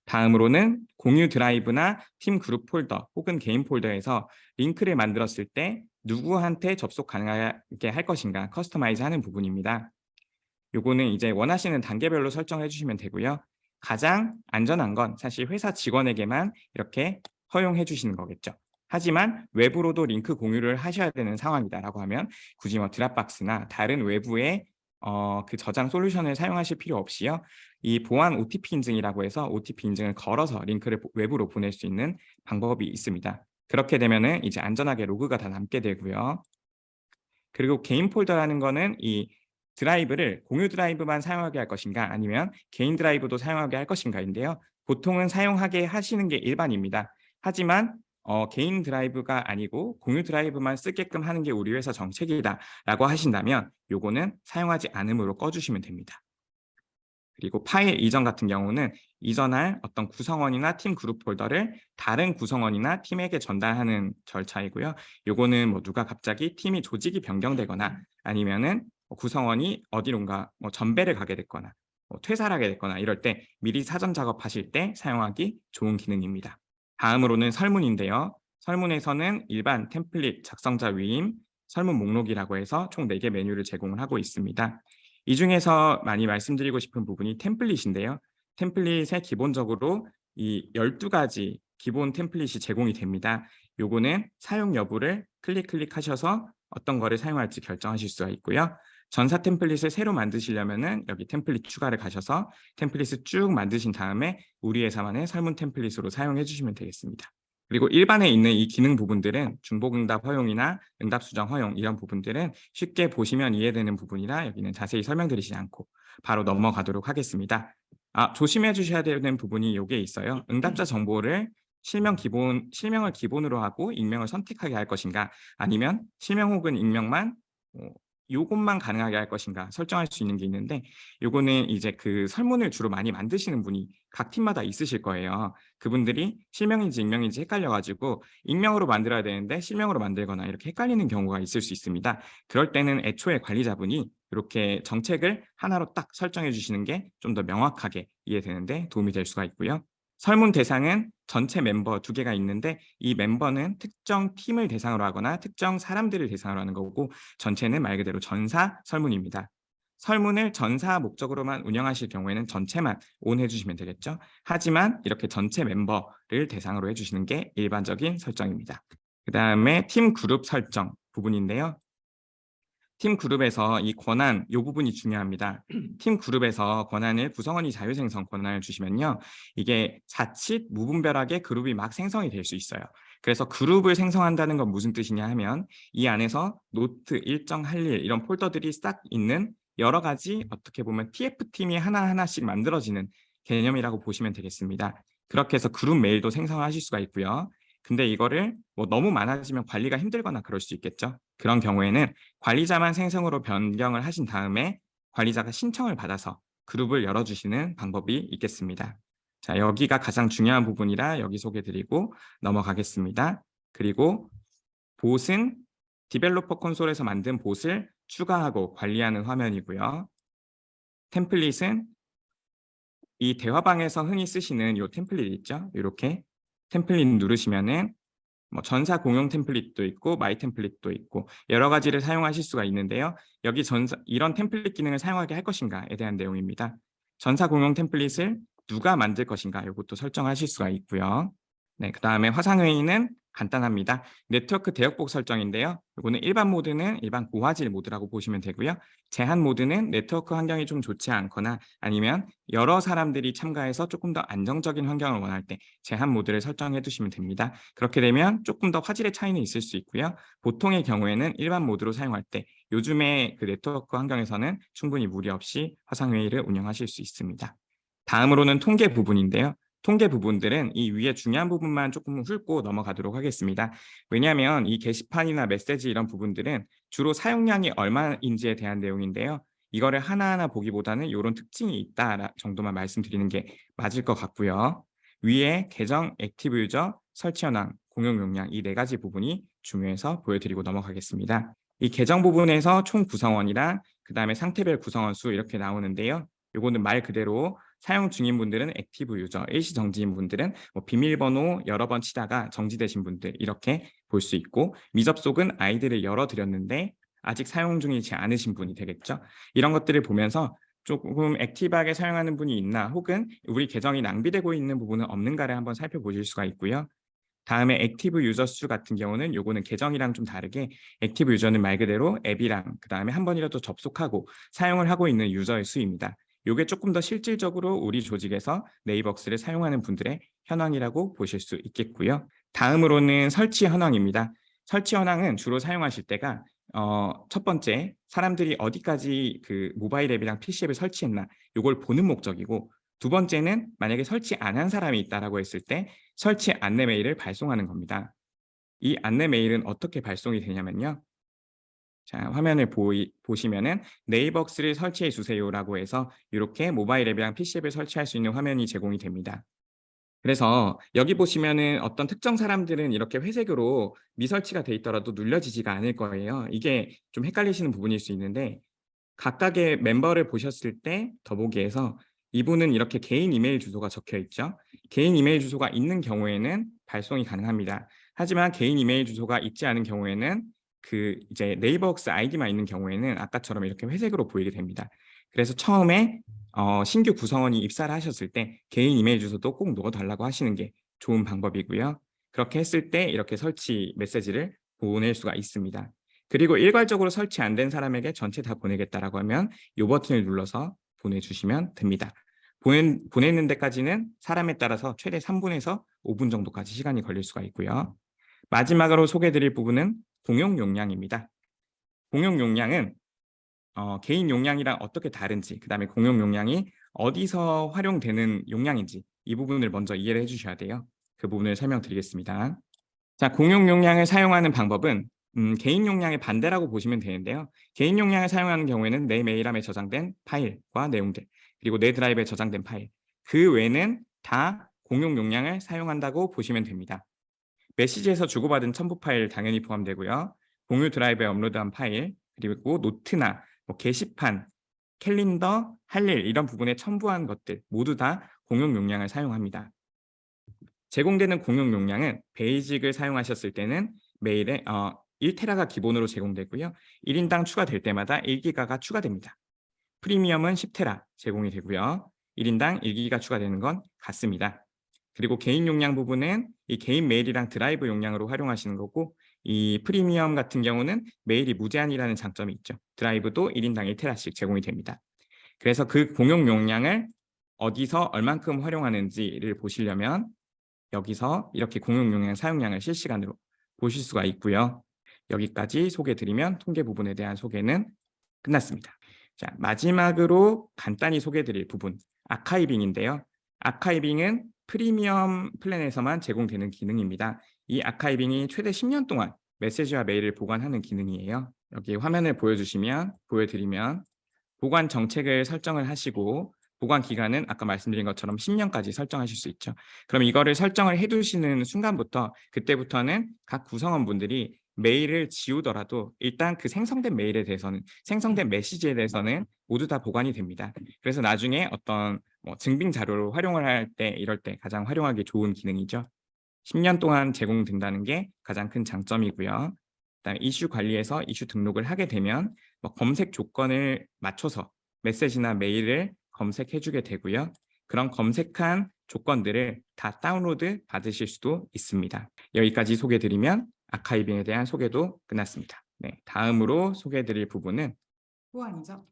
S2: 다음으로는 공유 드라이브나 팀 그룹 폴더 혹은 개인 폴더에서 링크를 만들었을 때 누구한테 접속 가능하게 할 것인가 커스터마이즈 하는 부분입니다. 요거는 이제 원하시는 단계별로 설정해 주시면 되고요. 가장 안전한 건 사실 회사 직원에게만 이렇게 허용해 주시는 거겠죠. 하지만 외부로도 링크 공유를 하셔야 되는 상황이다라고 하면 굳이 뭐 드랍박스나 다른 외부의 그 저장 솔루션을 사용하실 필요 없이요. 이 보안 OTP 인증이라고 해서 OTP 인증을 걸어서 링크를 외부로 보낼 수 있는 방법이 있습니다. 그렇게 되면은 이제 안전하게 로그가 다 남게 되고요. 그리고 개인 폴더라는 거는 이 드라이브를 공유 드라이브만 사용하게 할 것인가 아니면 개인 드라이브도 사용하게 할 것인가인데요. 보통은 사용하게 하시는 게 일반입니다. 하지만 개인 드라이브가 아니고 공유 드라이브만 쓰게끔 하는 게 우리 회사 정책이다라고 하신다면 요거는 사용하지 않음으로 꺼주시면 됩니다. 그리고 파일 이전 같은 경우는 이전할 어떤 구성원이나 팀 그룹 폴더를 다른 구성원이나 팀에게 전달하는 절차이고요. 요거는 뭐 누가 갑자기 팀이 조직이 변경되거나 아니면은 구성원이 어디론가 뭐 전배를 가게 됐거나 뭐 퇴사를 하게 됐거나 이럴 때 미리 사전 작업하실 때 사용하기 좋은 기능입니다. 다음으로는 설문인데요. 설문에서는 일반 템플릿 작성자 위임, 설문 목록이라고 해서 총 4개 메뉴를 제공을 하고 있습니다. 이 중에서 많이 말씀드리고 싶은 부분이 템플릿인데요. 템플릿에 기본적으로 이 12가지 기본 템플릿이 제공이 됩니다. 요거는 사용 여부를 클릭하셔서 어떤 거를 사용할지 결정하실 수가 있고요. 전사 템플릿을 새로 만드시려면은 여기 템플릿 추가를 가셔서 템플릿을 쭉 만드신 다음에 우리 회사만의 설문 템플릿으로 사용해 주시면 되겠습니다. 그리고 일반에 있는 이 기능 부분들은 중복응답 허용이나 응답 수정 허용 이런 부분들은 쉽게 보시면 이해되는 부분이라 여기는 자세히 설명드리지 않고 바로 넘어가도록 하겠습니다. 조심해 주셔야 되는 부분이 이게 있어요. 응답자 정보를 실명을 기본으로 하고 익명을 선택하게 할 것인가 아니면 실명 혹은 익명만 요것만 가능하게 할 것인가 설정할 수 있는 게 있는데 요거는 이제 그 설문을 주로 많이 만드시는 분이 각 팀마다 있으실 거예요. 그분들이 실명인지 익명인지 헷갈려가지고 익명으로 만들어야 되는데 실명으로 만들거나 이렇게 헷갈리는 경우가 있을 수 있습니다. 그럴 때는 애초에 관리자분이 이렇게 정책을 하나로 딱 설정해 주시는 게 좀 더 명확하게 이해되는데 도움이 될 수가 있고요. 설문 대상은 전체 멤버 2개가 있는데 이 멤버는 특정 팀을 대상으로 하거나 특정 사람들을 대상으로 하는 거고 전체는 말 그대로 전사 설문입니다. 설문을 전사 목적으로만 운영하실 경우에는 전체만 온 해주시면 되겠죠. 하지만 이렇게 전체 멤버를 대상으로 해주시는 게 일반적인 설정입니다. 그 다음에 팀 그룹 설정 부분인데요. 팀 그룹에서 이 권한 이 부분이 중요합니다. 팀 그룹에서 권한을 구성원이 자유생성 권한을 주시면요. 이게 자칫 무분별하게 그룹이 막 생성이 될 수 있어요. 그래서 그룹을 생성한다는 건 무슨 뜻이냐 하면 이 안에서 노트, 일정, 할 일 이런 폴더들이 싹 있는 여러 가지 어떻게 보면 TF팀이 하나하나씩 만들어지는 개념이라고 보시면 되겠습니다. 그렇게 해서 그룹 메일도 생성하실 수가 있고요. 근데 이거를 뭐 너무 많아지면 관리가 힘들거나 그럴 수 있겠죠. 그런 경우에는 관리자만 생성으로 변경을 하신 다음에 관리자가 신청을 받아서 그룹을 열어주시는 방법이 있겠습니다. 자, 여기가 가장 중요한 부분이라 여기 소개드리고 넘어가겠습니다. 그리고 봇은 디벨로퍼 콘솔에서 만든 봇을 추가하고 관리하는 화면이고요. 템플릿은 이 대화방에서 흔히 쓰시는 이 템플릿 있죠? 이렇게 템플릿 누르시면은 뭐 전사 공용 템플릿도 있고 마이 템플릿도 있고 여러 가지를 사용하실 수가 있는데요. 여기 이런 템플릿 기능을 사용하게 할 것인가에 대한 내용입니다. 전사 공용 템플릿을 누가 만들 것인가 이것도 설정하실 수가 있고요. 네, 그 다음에 화상회의는 간단합니다. 네트워크 대역복 설정인데요. 이거는 일반 모드는 일반 고화질 모드라고 보시면 되고요. 제한 모드는 네트워크 환경이 좀 좋지 않거나 아니면 여러 사람들이 참가해서 조금 더 안정적인 환경을 원할 때 제한 모드를 설정해 두시면 됩니다. 그렇게 되면 조금 더 화질의 차이는 있을 수 있고요. 보통의 경우에는 일반 모드로 사용할 때 요즘에 그 네트워크 환경에서는 충분히 무리 없이 화상회의를 운영하실 수 있습니다. 다음으로는 통계 부분인데요. 통계 부분들은 이 위에 중요한 부분만 조금 훑고 넘어가도록 하겠습니다. 왜냐하면 이 게시판이나 메시지 이런 부분들은 주로 사용량이 얼마인지에 대한 내용인데요. 이거를 하나하나 보기보다는 이런 특징이 있다 정도만 말씀드리는 게 맞을 것 같고요. 위에 계정, 액티브 유저, 설치 현황, 공용 용량 이 4가지 부분이 중요해서 보여드리고 넘어가겠습니다. 이 계정 부분에서 총 구성원이랑 그 다음에 상태별 구성원 수 이렇게 나오는데요. 이거는 말 그대로 사용 중인 분들은 액티브 유저, 일시 정지인 분들은 뭐 비밀번호 여러 번 치다가 정지되신 분들 이렇게 볼 수 있고 미접속은 아이디를 열어드렸는데 아직 사용 중이지 않으신 분이 되겠죠. 이런 것들을 보면서 조금 액티브하게 사용하는 분이 있나 혹은 우리 계정이 낭비되고 있는 부분은 없는가를 한번 살펴보실 수가 있고요. 다음에 액티브 유저 수 같은 경우는 요거는 계정이랑 좀 다르게 액티브 유저는 말 그대로 앱이랑 그다음에 한 번이라도 접속하고 사용을 하고 있는 유저의 수입니다. 요게 조금 더 실질적으로 우리 조직에서 네이버웍스를 사용하는 분들의 현황이라고 보실 수 있겠고요. 다음으로는 설치 현황입니다. 설치 현황은 주로 사용하실 때가 첫 번째, 사람들이 어디까지 그 모바일 앱이랑 PC 앱을 설치했나 요걸 보는 목적이고, 두 번째는 만약에 설치 안 한 사람이 있다라고 했을 때 설치 안내 메일을 발송하는 겁니다. 이 안내 메일은 어떻게 발송이 되냐면요. 자, 화면을 보시면은 네이버웍스를 설치해 주세요라고 해서 이렇게 모바일 앱이랑 PC 앱을 설치할 수 있는 화면이 제공이 됩니다. 그래서 여기 보시면은 어떤 특정 사람들은 이렇게 회색으로 미설치가 돼 있더라도 눌려지지가 않을 거예요. 이게 좀 헷갈리시는 부분일 수 있는데, 각각의 멤버를 보셨을 때 더보기에서 이분은 이렇게 개인 이메일 주소가 적혀 있죠. 개인 이메일 주소가 있는 경우에는 발송이 가능합니다. 하지만 개인 이메일 주소가 있지 않은 경우에는 그 이제 네이버웍스 아이디만 있는 경우에는 아까처럼 이렇게 회색으로 보이게 됩니다. 그래서 처음에 신규 구성원이 입사를 하셨을 때 개인 이메일 주소도 꼭 넣어달라고 하시는 게 좋은 방법이고요. 그렇게 했을 때 이렇게 설치 메시지를 보낼 수가 있습니다. 그리고 일괄적으로 설치 안 된 사람에게 전체 다 보내겠다라고 하면 이 버튼을 눌러서 보내주시면 됩니다. 보내는 데까지는 사람에 따라서 최대 3분에서 5분 정도까지 시간이 걸릴 수가 있고요. 마지막으로 소개해드릴 부분은 공용 용량입니다. 공용 용량은 개인 용량이랑 어떻게 다른지, 그 다음에 공용 용량이 어디서 활용되는 용량인지 이 부분을 먼저 이해를 해주셔야 돼요. 그 부분을 설명드리겠습니다. 자, 공용 용량을 사용하는 방법은 개인 용량의 반대라고 보시면 되는데요. 개인 용량을 사용하는 경우에는 내 메일함에 저장된 파일과 내용들, 그리고 내 드라이브에 저장된 파일, 그 외에는 다 공용 용량을 사용한다고 보시면 됩니다. 메시지에서 주고받은 첨부 파일 당연히 포함되고요. 공유 드라이브에 업로드한 파일, 그리고 노트나 뭐 게시판, 캘린더, 할 일 이런 부분에 첨부한 것들 모두 다 공용 용량을 사용합니다. 제공되는 공용 용량은 베이직을 사용하셨을 때는 메일에 1테라가 기본으로 제공되고요. 1인당 추가될 때마다 1기가가 추가됩니다. 프리미엄은 10테라 제공이 되고요. 1인당 1기가 추가되는 건 같습니다. 그리고 개인 용량 부분은 이 개인 메일이랑 드라이브 용량으로 활용하시는 거고, 이 프리미엄 같은 경우는 메일이 무제한이라는 장점이 있죠. 드라이브도 1인당 1테라씩 제공이 됩니다. 그래서 그 공용 용량을 어디서 얼만큼 활용하는지를 보시려면 여기서 이렇게 공용 용량 사용량을 실시간으로 보실 수가 있고요. 여기까지 소개해드리면 통계 부분에 대한 소개는 끝났습니다. 자, 마지막으로 간단히 소개해드릴 부분, 아카이빙인데요. 아카이빙은 프리미엄 플랜에서만 제공되는 기능입니다. 이 아카이빙이 최대 10년 동안 메시지와 메일을 보관하는 기능이에요. 여기 화면을 보여드리면 보관 정책을 설정을 하시고, 보관 기간은 아까 말씀드린 것처럼 10년까지 설정하실 수 있죠. 그럼 이거를 설정을 해두시는 순간부터 그때부터는 각 구성원분들이 메일을 지우더라도 일단 그 생성된 메일에 대해서는, 생성된 메시지에 대해서는 모두 다 보관이 됩니다. 그래서 나중에 어떤 증빙 자료로 활용을 할 때, 이럴 때 가장 활용하기 좋은 기능이죠. 10년 동안 제공된다는 게 가장 큰 장점이고요. 그다음에 이슈 관리에서 이슈 등록을 하게 되면 검색 조건을 맞춰서 메시지나 메일을 검색해주게 되고요. 그런 검색한 조건들을 다 다운로드 받으실 수도 있습니다. 여기까지 소개해드리면 아카이빙에 대한 소개도 끝났습니다. 네, 다음으로 소개해드릴 부분은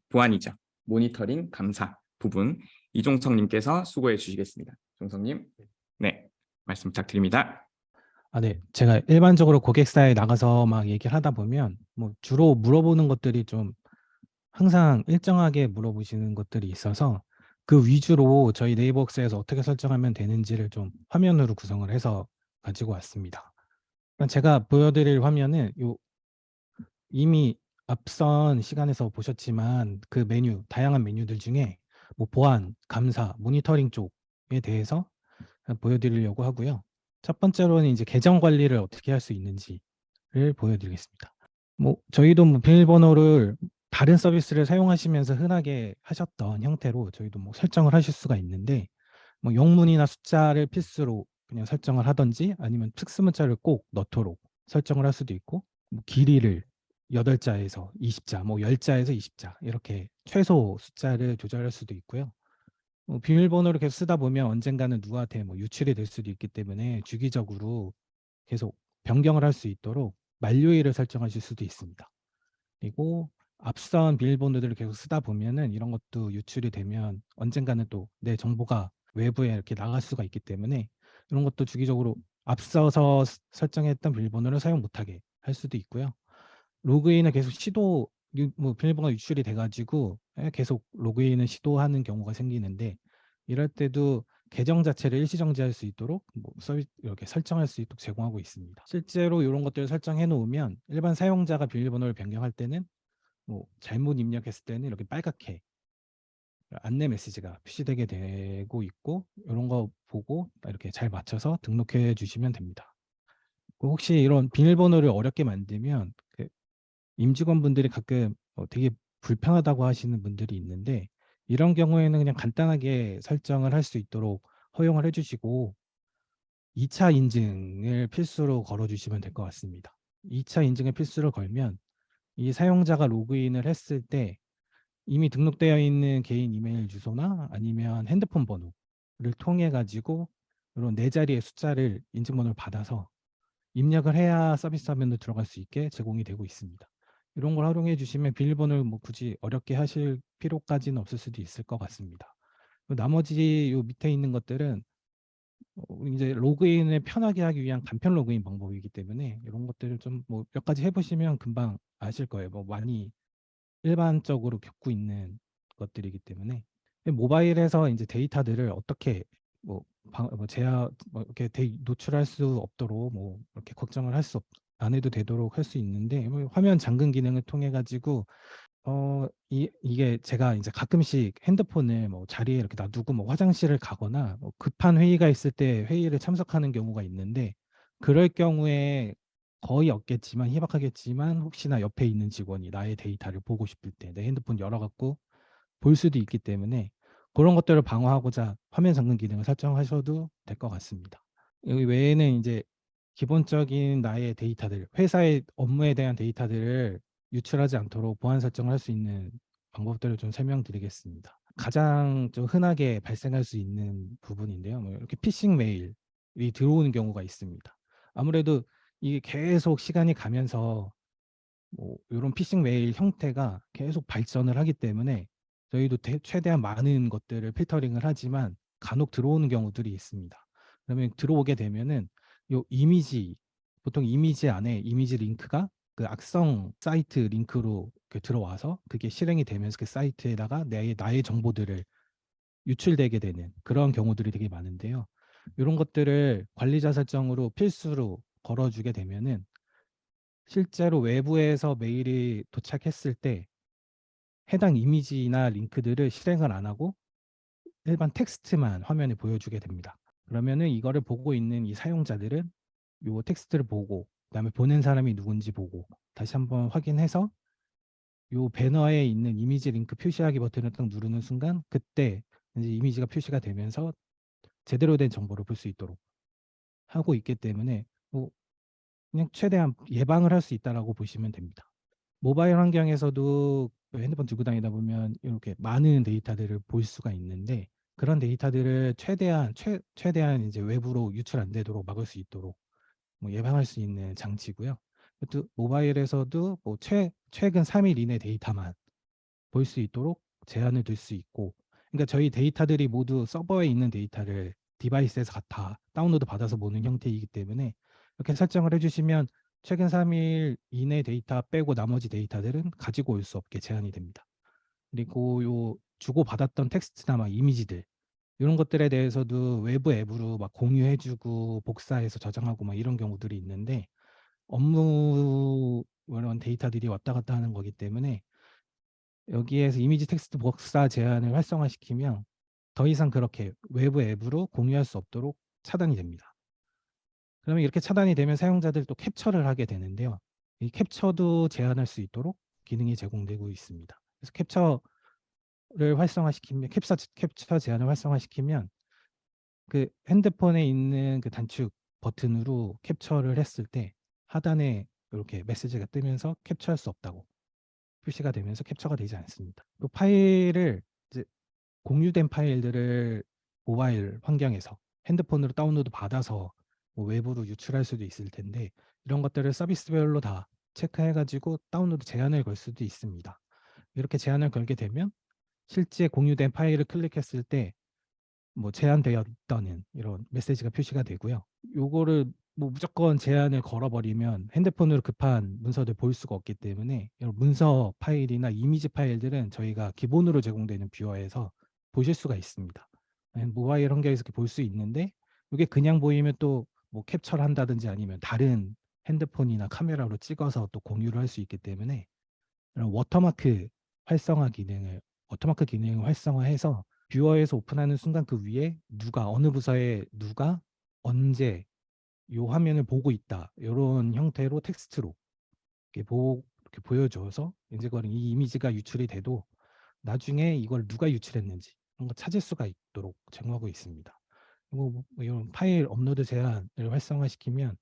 S2: 보안이죠. 모니터링 감사 부분, 이종석님께서 수고해 주시겠습니다. 종석님, 네, 말씀 부탁드립니다.
S3: 네. 제가 일반적으로 고객사에 나가서 막 얘기를 하다 보면 주로 물어보는 것들이 좀 항상 일정하게 물어보시는 것들이 있어서 그 위주로 저희 네이버웍스에서 어떻게 설정하면 되는지를 좀 화면으로 구성을 해서 가지고 왔습니다. 제가 보여드릴 화면은 이미 앞선 시간에서 보셨지만 그 메뉴, 다양한 메뉴들 중에 보안, 감사, 모니터링 쪽에 대해서 보여드리려고 하고요. 첫 번째로는 이제 계정 관리를 어떻게 할 수 있는지를 보여드리겠습니다. 저희도 비밀번호를 다른 서비스를 사용하시면서 흔하게 하셨던 형태로 저희도 설정을 하실 수가 있는데, 영문이나 숫자를 필수로 그냥 설정을 하든지 아니면 특수문자를 꼭 넣도록 설정을 할 수도 있고, 길이를 8자에서 20자, 10자에서 20자 이렇게 최소 숫자를 조절할 수도 있고요. 비밀번호를 계속 쓰다 보면 언젠가는 누구한테 유출이 될 수도 있기 때문에 주기적으로 계속 변경을 할 수 있도록 만료일을 설정하실 수도 있습니다. 그리고 앞선 비밀번호들을 계속 쓰다 보면은 이런 것도 유출이 되면 언젠가는 또 내 정보가 외부에 이렇게 나갈 수가 있기 때문에 이런 것도 주기적으로 앞서서 설정했던 비밀번호를 사용 못하게 할 수도 있고요. 로그인을 계속 뭐 비밀번호가 유출이 돼가지고 계속 로그인을 시도하는 경우가 생기는데 이럴 때도 계정 자체를 일시 정지할 수 있도록 뭐 서비스 이렇게 설정할 수 있도록 제공하고 있습니다. 실제로 이런 것들을 설정해 놓으면 일반 사용자가 비밀번호를 변경할 때는 뭐 잘못 입력했을 때는 이렇게 빨갛게 안내 메시지가 표시되게 되고 있고 이런 거 보고 이렇게 잘 맞춰서 등록해 주시면 됩니다. 혹시 이런 비밀번호를 어렵게 만들면 그 임직원분들이 가끔 되게 불편하다고 하시는 분들이 있는데 이런 경우에는 그냥 간단하게 설정을 할 수 있도록 허용을 해주시고 2차 인증을 필수로 걸어주시면 될 것 같습니다. 2차 인증을 필수로 걸면 이 사용자가 로그인을 했을 때 이미 등록되어 있는 개인 이메일 주소나 아니면 핸드폰 번호를 통해 가지고 이런 네 자리의 숫자를 인증번호를 받아서 입력을 해야 서비스 화면으로 들어갈 수 있게 제공이 되고 있습니다. 이런 걸 활용해 주시면 비밀번호를 뭐 굳이 어렵게 하실 필요까지는 없을 수도 있을 것 같습니다. 나머지 요 밑에 있는 것들은 이제 로그인을 편하게 하기 위한 간편 로그인 방법이기 때문에 이런 것들을 좀 뭐 몇 가지 해보시면 금방 아실 거예요. 뭐 많이 일반적으로 겪고 있는 것들이기 때문에 모바일에서 이제 데이터들을 어떻게 뭐, 뭐 이렇게 노출할 수 없도록 뭐 이렇게 걱정을 안 해도 되도록 할 수 있는데 뭐 화면 잠금 기능을 통해 가지고 이게 제가 이제 가끔씩 핸드폰을 뭐 자리에 이렇게 놔두고 뭐 화장실을 가거나 뭐 급한 회의가 있을 때 회의를 참석하는 경우가 있는데 그럴 경우에 거의 없겠지만 희박하겠지만 혹시나 옆에 있는 직원이 나의 데이터를 보고 싶을 때 내 핸드폰 열어갖고 볼 수도 있기 때문에 그런 것들을 방어하고자 화면 잠금 기능을 설정하셔도 될 것 같습니다. 여기 외에는 이제 기본적인 나의 데이터들, 회사의 업무에 대한 데이터들을 유출하지 않도록 보안 설정을 할 수 있는 방법들을 좀 설명드리겠습니다. 가장 좀 흔하게 발생할 수 있는 부분인데요. 뭐 이렇게 피싱 메일이 들어오는 경우가 있습니다. 아무래도 이게 계속 시간이 가면서 뭐 이런 피싱 메일 형태가 계속 발전을 하기 때문에 저희도 최대한 많은 것들을 필터링을 하지만 간혹 들어오는 경우들이 있습니다. 그러면 들어오게 되면은 요 이미지 보통 이미지 안에 이미지 링크가 그 악성 사이트 링크로 들어와서 그게 실행이 되면서 그 사이트에다가 나의 정보들을 유출되게 되는 그런 경우들이 되게 많은데요. 이런 것들을 관리자 설정으로 필수로 걸어주게 되면은 실제로 외부에서 메일이 도착했을 때 해당 이미지나 링크들을 실행을 안 하고 일반 텍스트만 화면에 보여주게 됩니다. 그러면은 이거를 보고 있는 이 사용자들은 요 텍스트를 보고 그다음에 보낸 사람이 누군지 보고 다시 한번 확인해서 요 배너에 있는 이미지 링크 표시하기 버튼을 딱 누르는 순간 그때 이제 이미지가 표시가 되면서 제대로 된 정보를 볼 수 있도록 하고 있기 때문에 뭐 그냥 최대한 예방을 할 수 있다라고 보시면 됩니다. 모바일 환경에서도 핸드폰 들고 다니다 보면 이렇게 많은 데이터들을 볼 수가 있는데 그런 데이터들을 최대한 이제 외부로 유출 안 되도록 막을 수 있도록 뭐 예방할 수 있는 장치고요. 또 모바일에서도 뭐 최근 3일 이내 데이터만 볼 수 있도록 제한을 둘 수 있고 그러니까 저희 데이터들이 모두 서버에 있는 데이터를 디바이스에서 다 다운로드 받아서 보는 형태이기 때문에 이렇게 설정을 해주시면 최근 3일 이내 데이터 빼고 나머지 데이터들은 가지고 올 수 없게 제한이 됩니다. 그리고 요 주고받았던 텍스트나 막 이미지들 이런 것들에 대해서도 외부 앱으로 막 공유해주고 복사해서 저장하고 막 이런 경우들이 있는데 업무 이런 데이터들이 왔다 갔다 하는 거기 때문에 여기에서 이미지 텍스트 복사 제한을 활성화시키면 더 이상 그렇게 외부 앱으로 공유할 수 없도록 차단이 됩니다. 그러면 이렇게 차단이 되면 사용자들 또 캡처를 하게 되는데요. 이 캡처도 제한할 수 있도록 기능이 제공되고 있습니다. 그래서 캡처를 활성화시키면 캡처 제한을 활성화시키면 그 핸드폰에 있는 그 단축 버튼으로 캡처를 했을 때 하단에 이렇게 메시지가 뜨면서 캡처할 수 없다고 표시가 되면서 캡처가 되지 않습니다. 또 파일을 이제 공유된 파일들을 모바일 환경에서 핸드폰으로 다운로드 받아서 뭐 외부로 유출할 수도 있을 텐데 이런 것들을 서비스별로 다 체크해가지고 다운로드 제한을 걸 수도 있습니다. 이렇게 제한을 걸게 되면 실제 공유된 파일을 클릭했을 때 뭐 제한되었다는 이런 메시지가 표시가 되고요. 요거를 뭐 무조건 제한을 걸어버리면 핸드폰으로 급한 문서들 볼 수가 없기 때문에 이런 문서 파일이나 이미지 파일들은 저희가 기본으로 제공되는 뷰어에서 보실 수가 있습니다. 모바일 환경에서 이렇게 볼 수 있는데 이게 그냥 보이면 또 뭐 캡처를 한다든지 아니면 다른 핸드폰이나 카메라로 찍어서 또 공유를 할 수 있기 때문에 이런 워터마크 기능을 활성화해서 뷰어에서 오픈하는 순간 그 위에 누가 어느 부서에 누가 언제 요 화면을 보고 있다 이런 형태로 텍스트로 이렇게 보여줘서 이제 그걸 이 이미지가 유출이 돼도 나중에 이걸 누가 유출했는지 그런 거 찾을 수가 있도록 제공하고 있습니다. 그리고 뭐 이런 파일 업로드 제한을 활성화시키면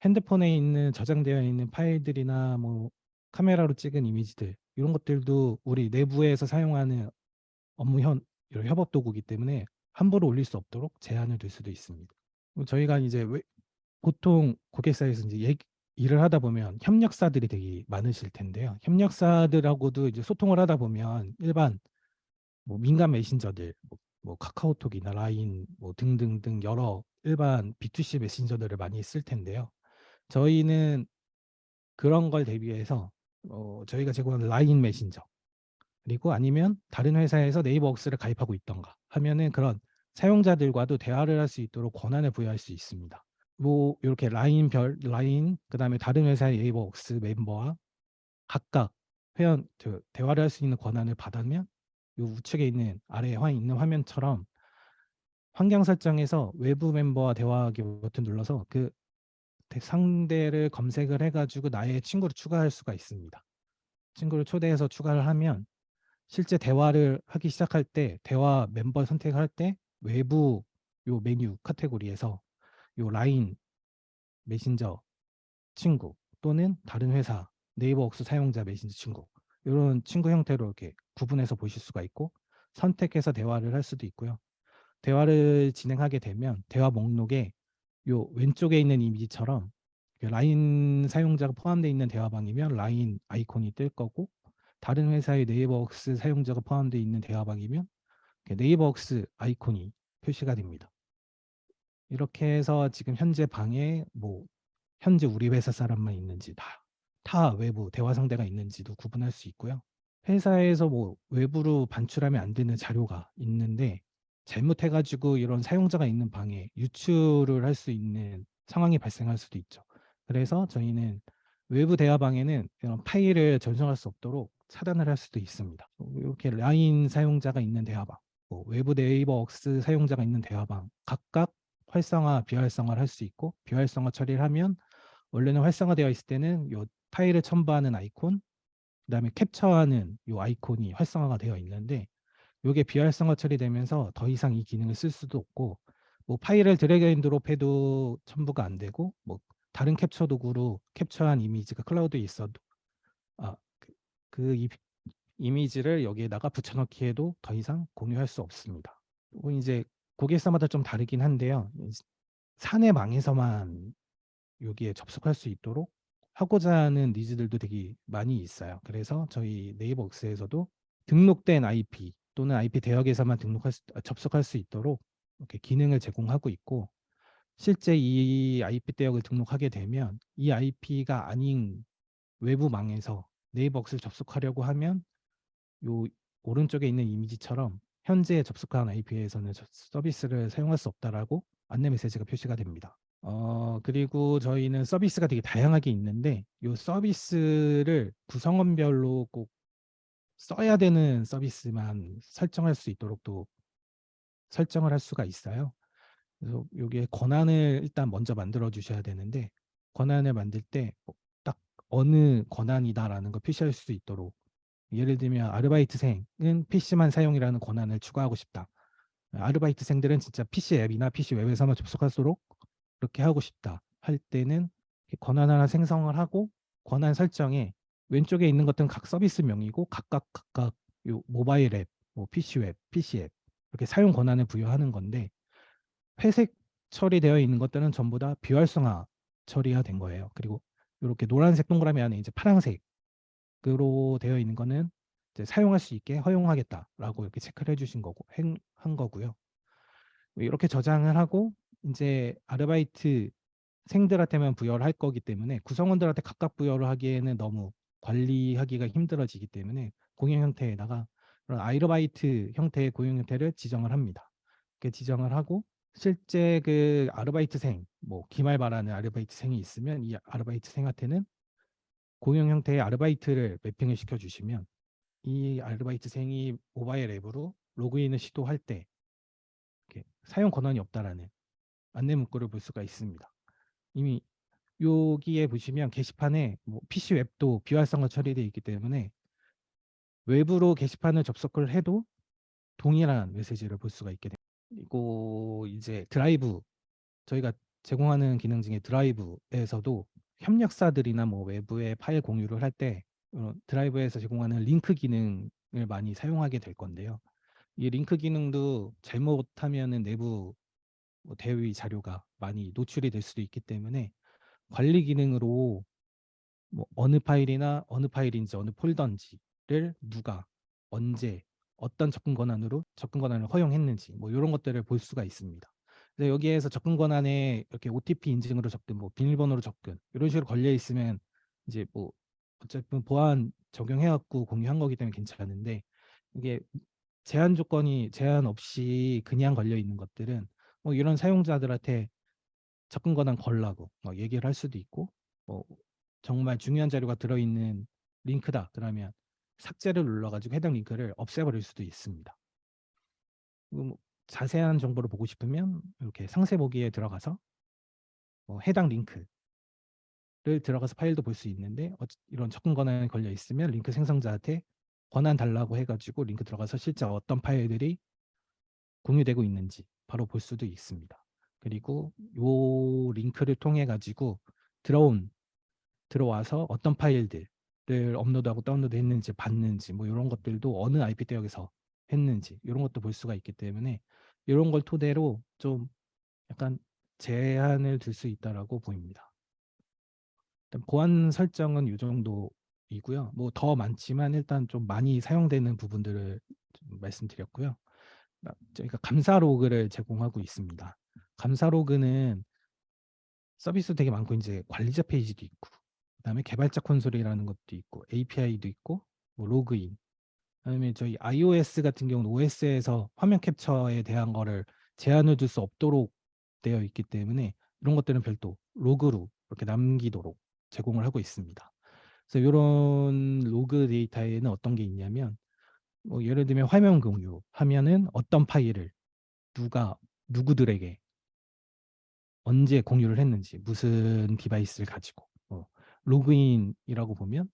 S3: 핸드폰에 있는 저장되어 있는 파일들이나 뭐 카메라로 찍은 이미지들 이런 것들도 우리 내부에서 사용하는 이런 협업 도구이기 때문에 함부로 올릴 수 없도록 제한을 둘 수도 있습니다. 저희가 이제 보통 고객사에서 이제 일을 하다 보면 협력사들이 되게 많으실 텐데요. 협력사들하고도 이제 소통을 하다 보면 일반 뭐 민간 메신저들, 뭐 카카오톡이나 라인 뭐 등등등 여러 일반 B2C 메신저들을 많이 쓸 텐데요. 저희는 그런 걸 대비해서 저희가 제공하는 라인 메신저 그리고 아니면 다른 회사에서 네이버웍스를 가입하고 있던가 하면은 그런 사용자들과도 대화를 할 수 있도록 권한을 부여할 수 있습니다. 뭐 이렇게 라인 그다음에 다른 회사의 네이버웍스 멤버와 각각 대화를 할 수 있는 권한을 받으면 이 우측에 있는 아래에 있는 화면처럼 환경 설정에서 외부 멤버와 대화하기 버튼 눌러서 그 상대를 검색을 해가지고 나의 친구를 추가할 수가 있습니다. 친구를 초대해서 추가를 하면 실제 대화를 하기 시작할 때 대화 멤버 선택할 때 외부 요 메뉴 카테고리에서 요 라인 메신저 친구 또는 다른 회사 네이버웍스 사용자 메신저 친구 이런 친구 형태로 이렇게 구분해서 보실 수가 있고 선택해서 대화를 할 수도 있고요. 대화를 진행하게 되면 대화 목록에 요 왼쪽에 있는 이미지처럼 라인 사용자가 포함되어 있는 대화방이면 라인 아이콘이 뜰 거고 다른 회사의 네이버웍스 사용자가 포함되어 있는 대화방이면 네이버웍스 아이콘이 표시가 됩니다. 이렇게 해서 지금 현재 방에 뭐 현재 우리 회사 사람만 있는지 타 외부 대화 상대가 있는지도 구분할 수 있고요. 회사에서 뭐 외부로 반출하면 안 되는 자료가 있는데 잘못해가지고 이런 사용자가 있는 방에 유출을 할 수 있는 상황이 발생할 수도 있죠. 그래서 저희는 외부 대화방에는 이런 파일을 전송할 수 없도록 차단을 할 수도 있습니다. 이렇게 라인 사용자가 있는 대화방, 뭐 외부 네이버웍스 사용자가 있는 대화방 각각 비활성화를 할 수 있고 비활성화 처리를 하면 원래는 활성화되어 있을 때는 이 파일을 첨부하는 아이콘, 그다음에 캡처하는 이 아이콘이 활성화가 되어 있는데 이게 비활성화 처리되면서 더 이상 이 기능을 쓸 수도 없고 뭐 파일을 드래그 앤 드롭해도 첨부가 안 되고 뭐 다른 캡처 도구로 캡처한 이미지가 클라우드에 있어도 이미지를 여기에다가 붙여넣기 해도 더 이상 공유할 수 없습니다. 그리고 이제 고객사마다 좀 다르긴 한데요. 사내망에서만 여기에 접속할 수 있도록 하고자 하는 니즈들도 되게 많이 있어요. 그래서 저희 네이버웍스에서도 등록된 IP 또는 IP 대역에서만 접속할 수 있도록 이렇게 기능을 제공하고 있고 실제 이 IP 대역을 등록하게 되면 이 IP가 아닌 외부 망에서 네이버웍스를 접속하려고 하면 요 오른쪽에 있는 이미지처럼 현재 접속한 IP에서는 서비스를 사용할 수 없다라고 안내 메시지가 표시가 됩니다. 그리고 저희는 서비스가 되게 다양하게 있는데 이 서비스를 구성원별로 꼭 써야 되는 서비스만 설정할 수 있도록 또 설정을 할 수가 있어요. 그래서 여기에 권한을 일단 먼저 만들어 주셔야 되는데 권한을 만들 때 딱 어느 권한이다라는 걸 표시할 수 있도록 예를 들면 아르바이트생은 PC만 사용이라는 권한을 추가하고 싶다. 아르바이트생들은 진짜 PC 앱이나 PC 웹에서만 접속할수록 그렇게 하고 싶다 할 때는 권한 하나 생성을 하고 권한 설정에 왼쪽에 있는 것들은 각 서비스명이고 각각 요 모바일 앱, 뭐 PC 웹, PC 앱 이렇게 사용 권한을 부여하는 건데 회색 처리되어 있는 것들은 전부 다 비활성화 처리가 된 거예요. 그리고 이렇게 노란색 동그라미 안에 이제 파란색으로 되어 있는 거는 이제 사용할 수 있게 허용하겠다라고 이렇게 체크를 해주신 거고 한 거고요. 이렇게 저장을 하고 이제 아르바이트 생들한테만 부여를 할 거기 때문에 구성원들한테 각각 부여를 하기에는 너무 관리하기가 힘들어지기 때문에 공용 형태에다가 그런 아르바이트 형태의 고용 형태를 지정을 합니다. 이렇게 지정을 하고 실제 그 아르바이트생, 뭐 기말바라는 아르바이트생이 있으면 이 아르바이트생한테는 공용 형태의 아르바이트를 매핑을 시켜주시면 이 아르바이트생이 모바일 앱으로 로그인을 시도할 때 이렇게 사용 권한이 없다라는 안내 문구를 볼 수가 있습니다. 이미 여기에 보시면 게시판에 뭐 PC 웹도 비활성화 처리되어 있기 때문에 외부로 게시판을 접속을 해도 동일한 메시지를 볼 수가 있게 됩니다. 그리고 이제 드라이브, 저희가 제공하는 기능 중에 드라이브에서도 협력사들이나 뭐 외부의 파일 공유를 할 때 드라이브에서 제공하는 링크 기능을 많이 사용하게 될 건데요. 이 링크 기능도 잘못하면은 내부 뭐 대위 자료가 많이 노출이 될 수도 있기 때문에 관리 기능으로 뭐 어느 파일이나 어느 파일인지 어느 폴더인지를 누가 언제 어떤 접근 권한을 허용했는지 뭐 이런 것들을 볼 수가 있습니다. 그래서 여기에서 접근 권한에 이렇게 OTP 인증으로 접근, 뭐 비밀번호로 접근 이런 식으로 걸려 있으면 이제 뭐 어쨌든 보안 적용해갖고 공유한 거기 때문에 괜찮은데 이게 제한 없이 그냥 걸려 있는 것들은 뭐 이런 사용자들한테 접근 권한 걸라고 얘기를 할 수도 있고 뭐 정말 중요한 자료가 들어있는 링크다 그러면 삭제를 눌러가지고 해당 링크를 없애버릴 수도 있습니다. 뭐 자세한 정보를 보고 싶으면 이렇게 상세 보기에 들어가서 해당 링크를 들어가서 파일도 볼 수 있는데 이런 접근 권한이 걸려 있으면 링크 생성자한테 권한 달라고 해가지고 링크 들어가서 실제 어떤 파일들이 공유되고 있는지 바로 볼 수도 있습니다. 그리고 요 링크를 통해 가지고 들어와서 어떤 파일들을 업로드하고 다운로드 했는지 봤는지 뭐 이런 것들도 어느 IP 대역에서 했는지 이런 것도 볼 수가 있기 때문에 이런 걸 토대로 좀 약간 제한을 둘 수 있다라고 보입니다. 일단 보안 설정은 이 정도이고요. 뭐 더 많지만 일단 좀 많이 사용되는 부분들을 좀 말씀드렸고요. 저희가 감사 로그를 제공하고 있습니다. 감사 로그는 서비스 되게 많고 이제 관리자 페이지도 있고 그다음에 개발자 콘솔이라는 것도 있고 API도 있고 뭐 로그인 그다음에 저희 iOS 같은 경우는 OS에서 화면 캡처에 대한 거를 제한을 둘 수 없도록 되어 있기 때문에 이런 것들은 별도 로그로 이렇게 남기도록 제공을 하고 있습니다. 그래서 이런 로그 데이터에는 어떤 게 있냐면 뭐 예를 들면 화면 공유하면은 어떤 파일을 누구들에게 언제 공유를 했는지 무슨 디바이스를 가지고 로그인이라고 보면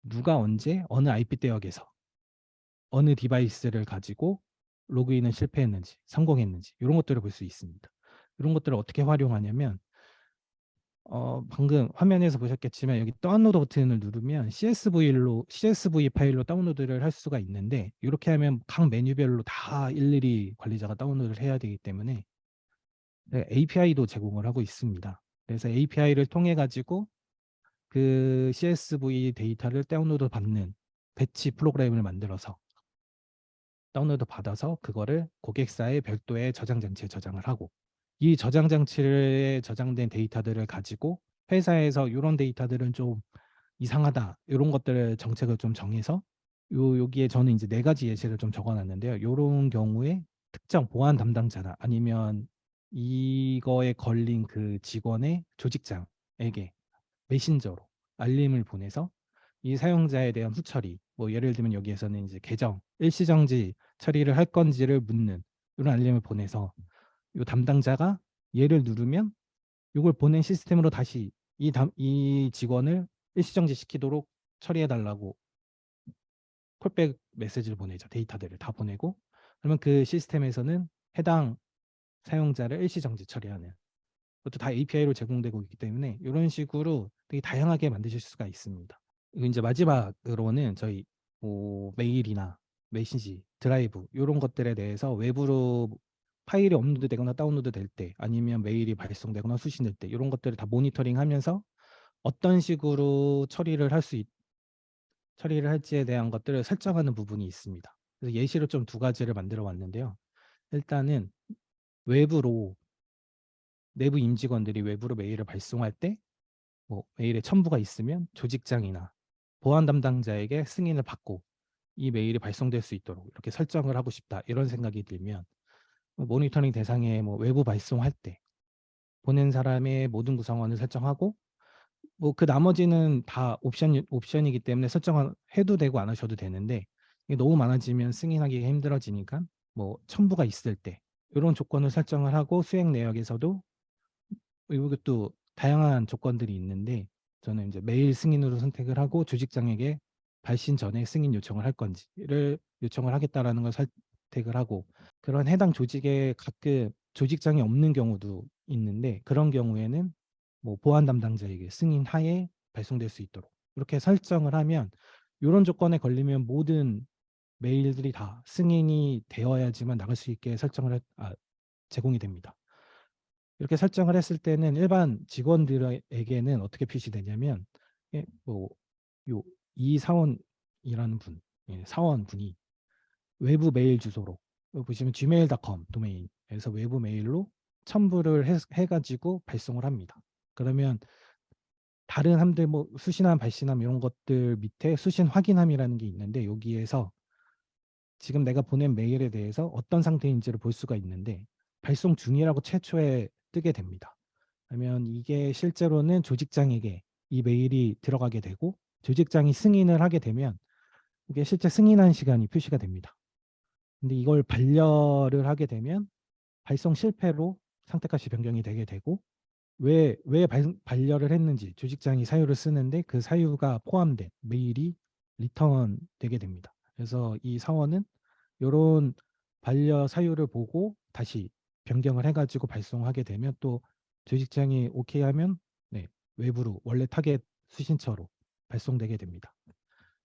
S3: 누가 언제 어느 IP 대역에서 어느 디바이스를 가지고 로그인을 실패했는지 성공했는지 이런 것들을 볼 수 있습니다. 이런 것들을 어떻게 활용하냐면 방금 화면에서 보셨겠지만 여기 다운로드 버튼을 누르면 CSV 파일로 다운로드를 할 수가 있는데 이렇게 하면 각 메뉴별로 다 일일이 관리자가 다운로드를 해야 되기 때문에 API도 제공을 하고 있습니다. 그래서 API를 통해 가지고 그 CSV 데이터를 다운로드 받는 배치 프로그램을 만들어서 다운로드 받아서 그거를 고객사의 별도의 저장 장치에 저장을 하고 이 저장 장치에 저장된 데이터들을 가지고 회사에서 이런 데이터들은 좀 이상하다 이런 것들을 정책을 좀 정해서 여기에 저는 이제 4가지 예시를 좀 적어놨는데요. 이런 경우에 특정 보안 담당자나 아니면 이거에 걸린 그 직원의 조직장에게 메신저로 알림을 보내서 이 사용자에 대한 후처리, 뭐 예를 들면 여기에서는 이제 계정 일시정지 처리를 할 건지를 묻는 이런 알림을 보내서 이 담당자가 얘를 누르면 이걸 보낸 시스템으로 다시 이 직원을 일시정지 시키도록 처리해 달라고 콜백 메시지를 보내죠. 데이터들을 다 보내고 그러면 그 시스템에서는 해당 사용자를 일시정지 처리하는 그것도 다 API로 제공되고 있기 때문에 이런 식으로 되게 다양하게 만드실 수가 있습니다. 그리고 이제 마지막으로는 저희 뭐 메일이나 메시지, 드라이브 이런 것들에 대해서 외부로 파일이 업로드되거나 다운로드 될 때, 아니면 메일이 발송되거나 수신될 때, 이런 것들을 다 모니터링하면서 어떤 식으로 처리를 할지에 대한 것들을 설정하는 부분이 있습니다. 그래서 예시로 좀 두 가지를 만들어 왔는데요. 일단은 외부로 내부 임직원들이 외부로 메일을 발송할 때 뭐 메일에 첨부가 있으면 조직장이나 보안 담당자에게 승인을 받고 이 메일이 발송될 수 있도록 이렇게 설정을 하고 싶다, 이런 생각이 들면 모니터링 대상에 뭐 외부 발송할 때 보낸 사람의 모든 구성원을 설정하고, 뭐 그 나머지는 다 옵션이기 때문에 설정해도 되고 안 하셔도 되는데, 이게 너무 많아지면 승인하기가 힘들어지니까 뭐 첨부가 있을 때 이런 조건을 설정을 하고, 수행 내역에서도 이것도 다양한 조건들이 있는데, 저는 이제 메일 승인으로 선택을 하고 조직장에게 발신 전에 승인 요청을 할 건지를 요청을 하겠다라는 걸 선택을 하고, 그런 해당 조직에 가끔 조직장이 없는 경우도 있는데, 그런 경우에는 뭐 보안 담당자에게 승인 하에 발송될 수 있도록 이렇게 설정을 하면, 이런 조건에 걸리면 모든 메일들이 다 승인이 되어야지만 나갈 수 있게 제공이 됩니다. 이렇게 설정을 했을 때는 일반 직원들에게는 어떻게 표시되냐면, 뭐 이사원이라는 분, 사원분이 외부 메일 주소로, 여기 보시면 gmail.com 도메인에서 외부 메일로 첨부를 해가지고 발송을 합니다. 그러면 다른 함들, 뭐 수신함, 발신함 이런 것들 밑에 수신 확인함이라는 게 있는데, 여기에서 지금 내가 보낸 메일에 대해서 어떤 상태인지를 볼 수가 있는데, 발송 중이라고 최초에 뜨게 됩니다. 그러면 이게 실제로는 조직장에게 이 메일이 들어가게 되고, 조직장이 승인을 하게 되면 이게 실제 승인한 시간이 표시가 됩니다. 근데 이걸 반려를 하게 되면 발송 실패로 상태값이 변경이 되게 되고, 왜 반려를 했는지 조직장이 사유를 쓰는데 그 사유가 포함된 메일이 리턴 되게 됩니다. 그래서 이 사원은 이런 반려 사유를 보고 다시 변경을 해가지고 발송하게 되면, 또 조직장이 오케이 하면 외부로 원래 타겟 수신처로 발송되게 됩니다.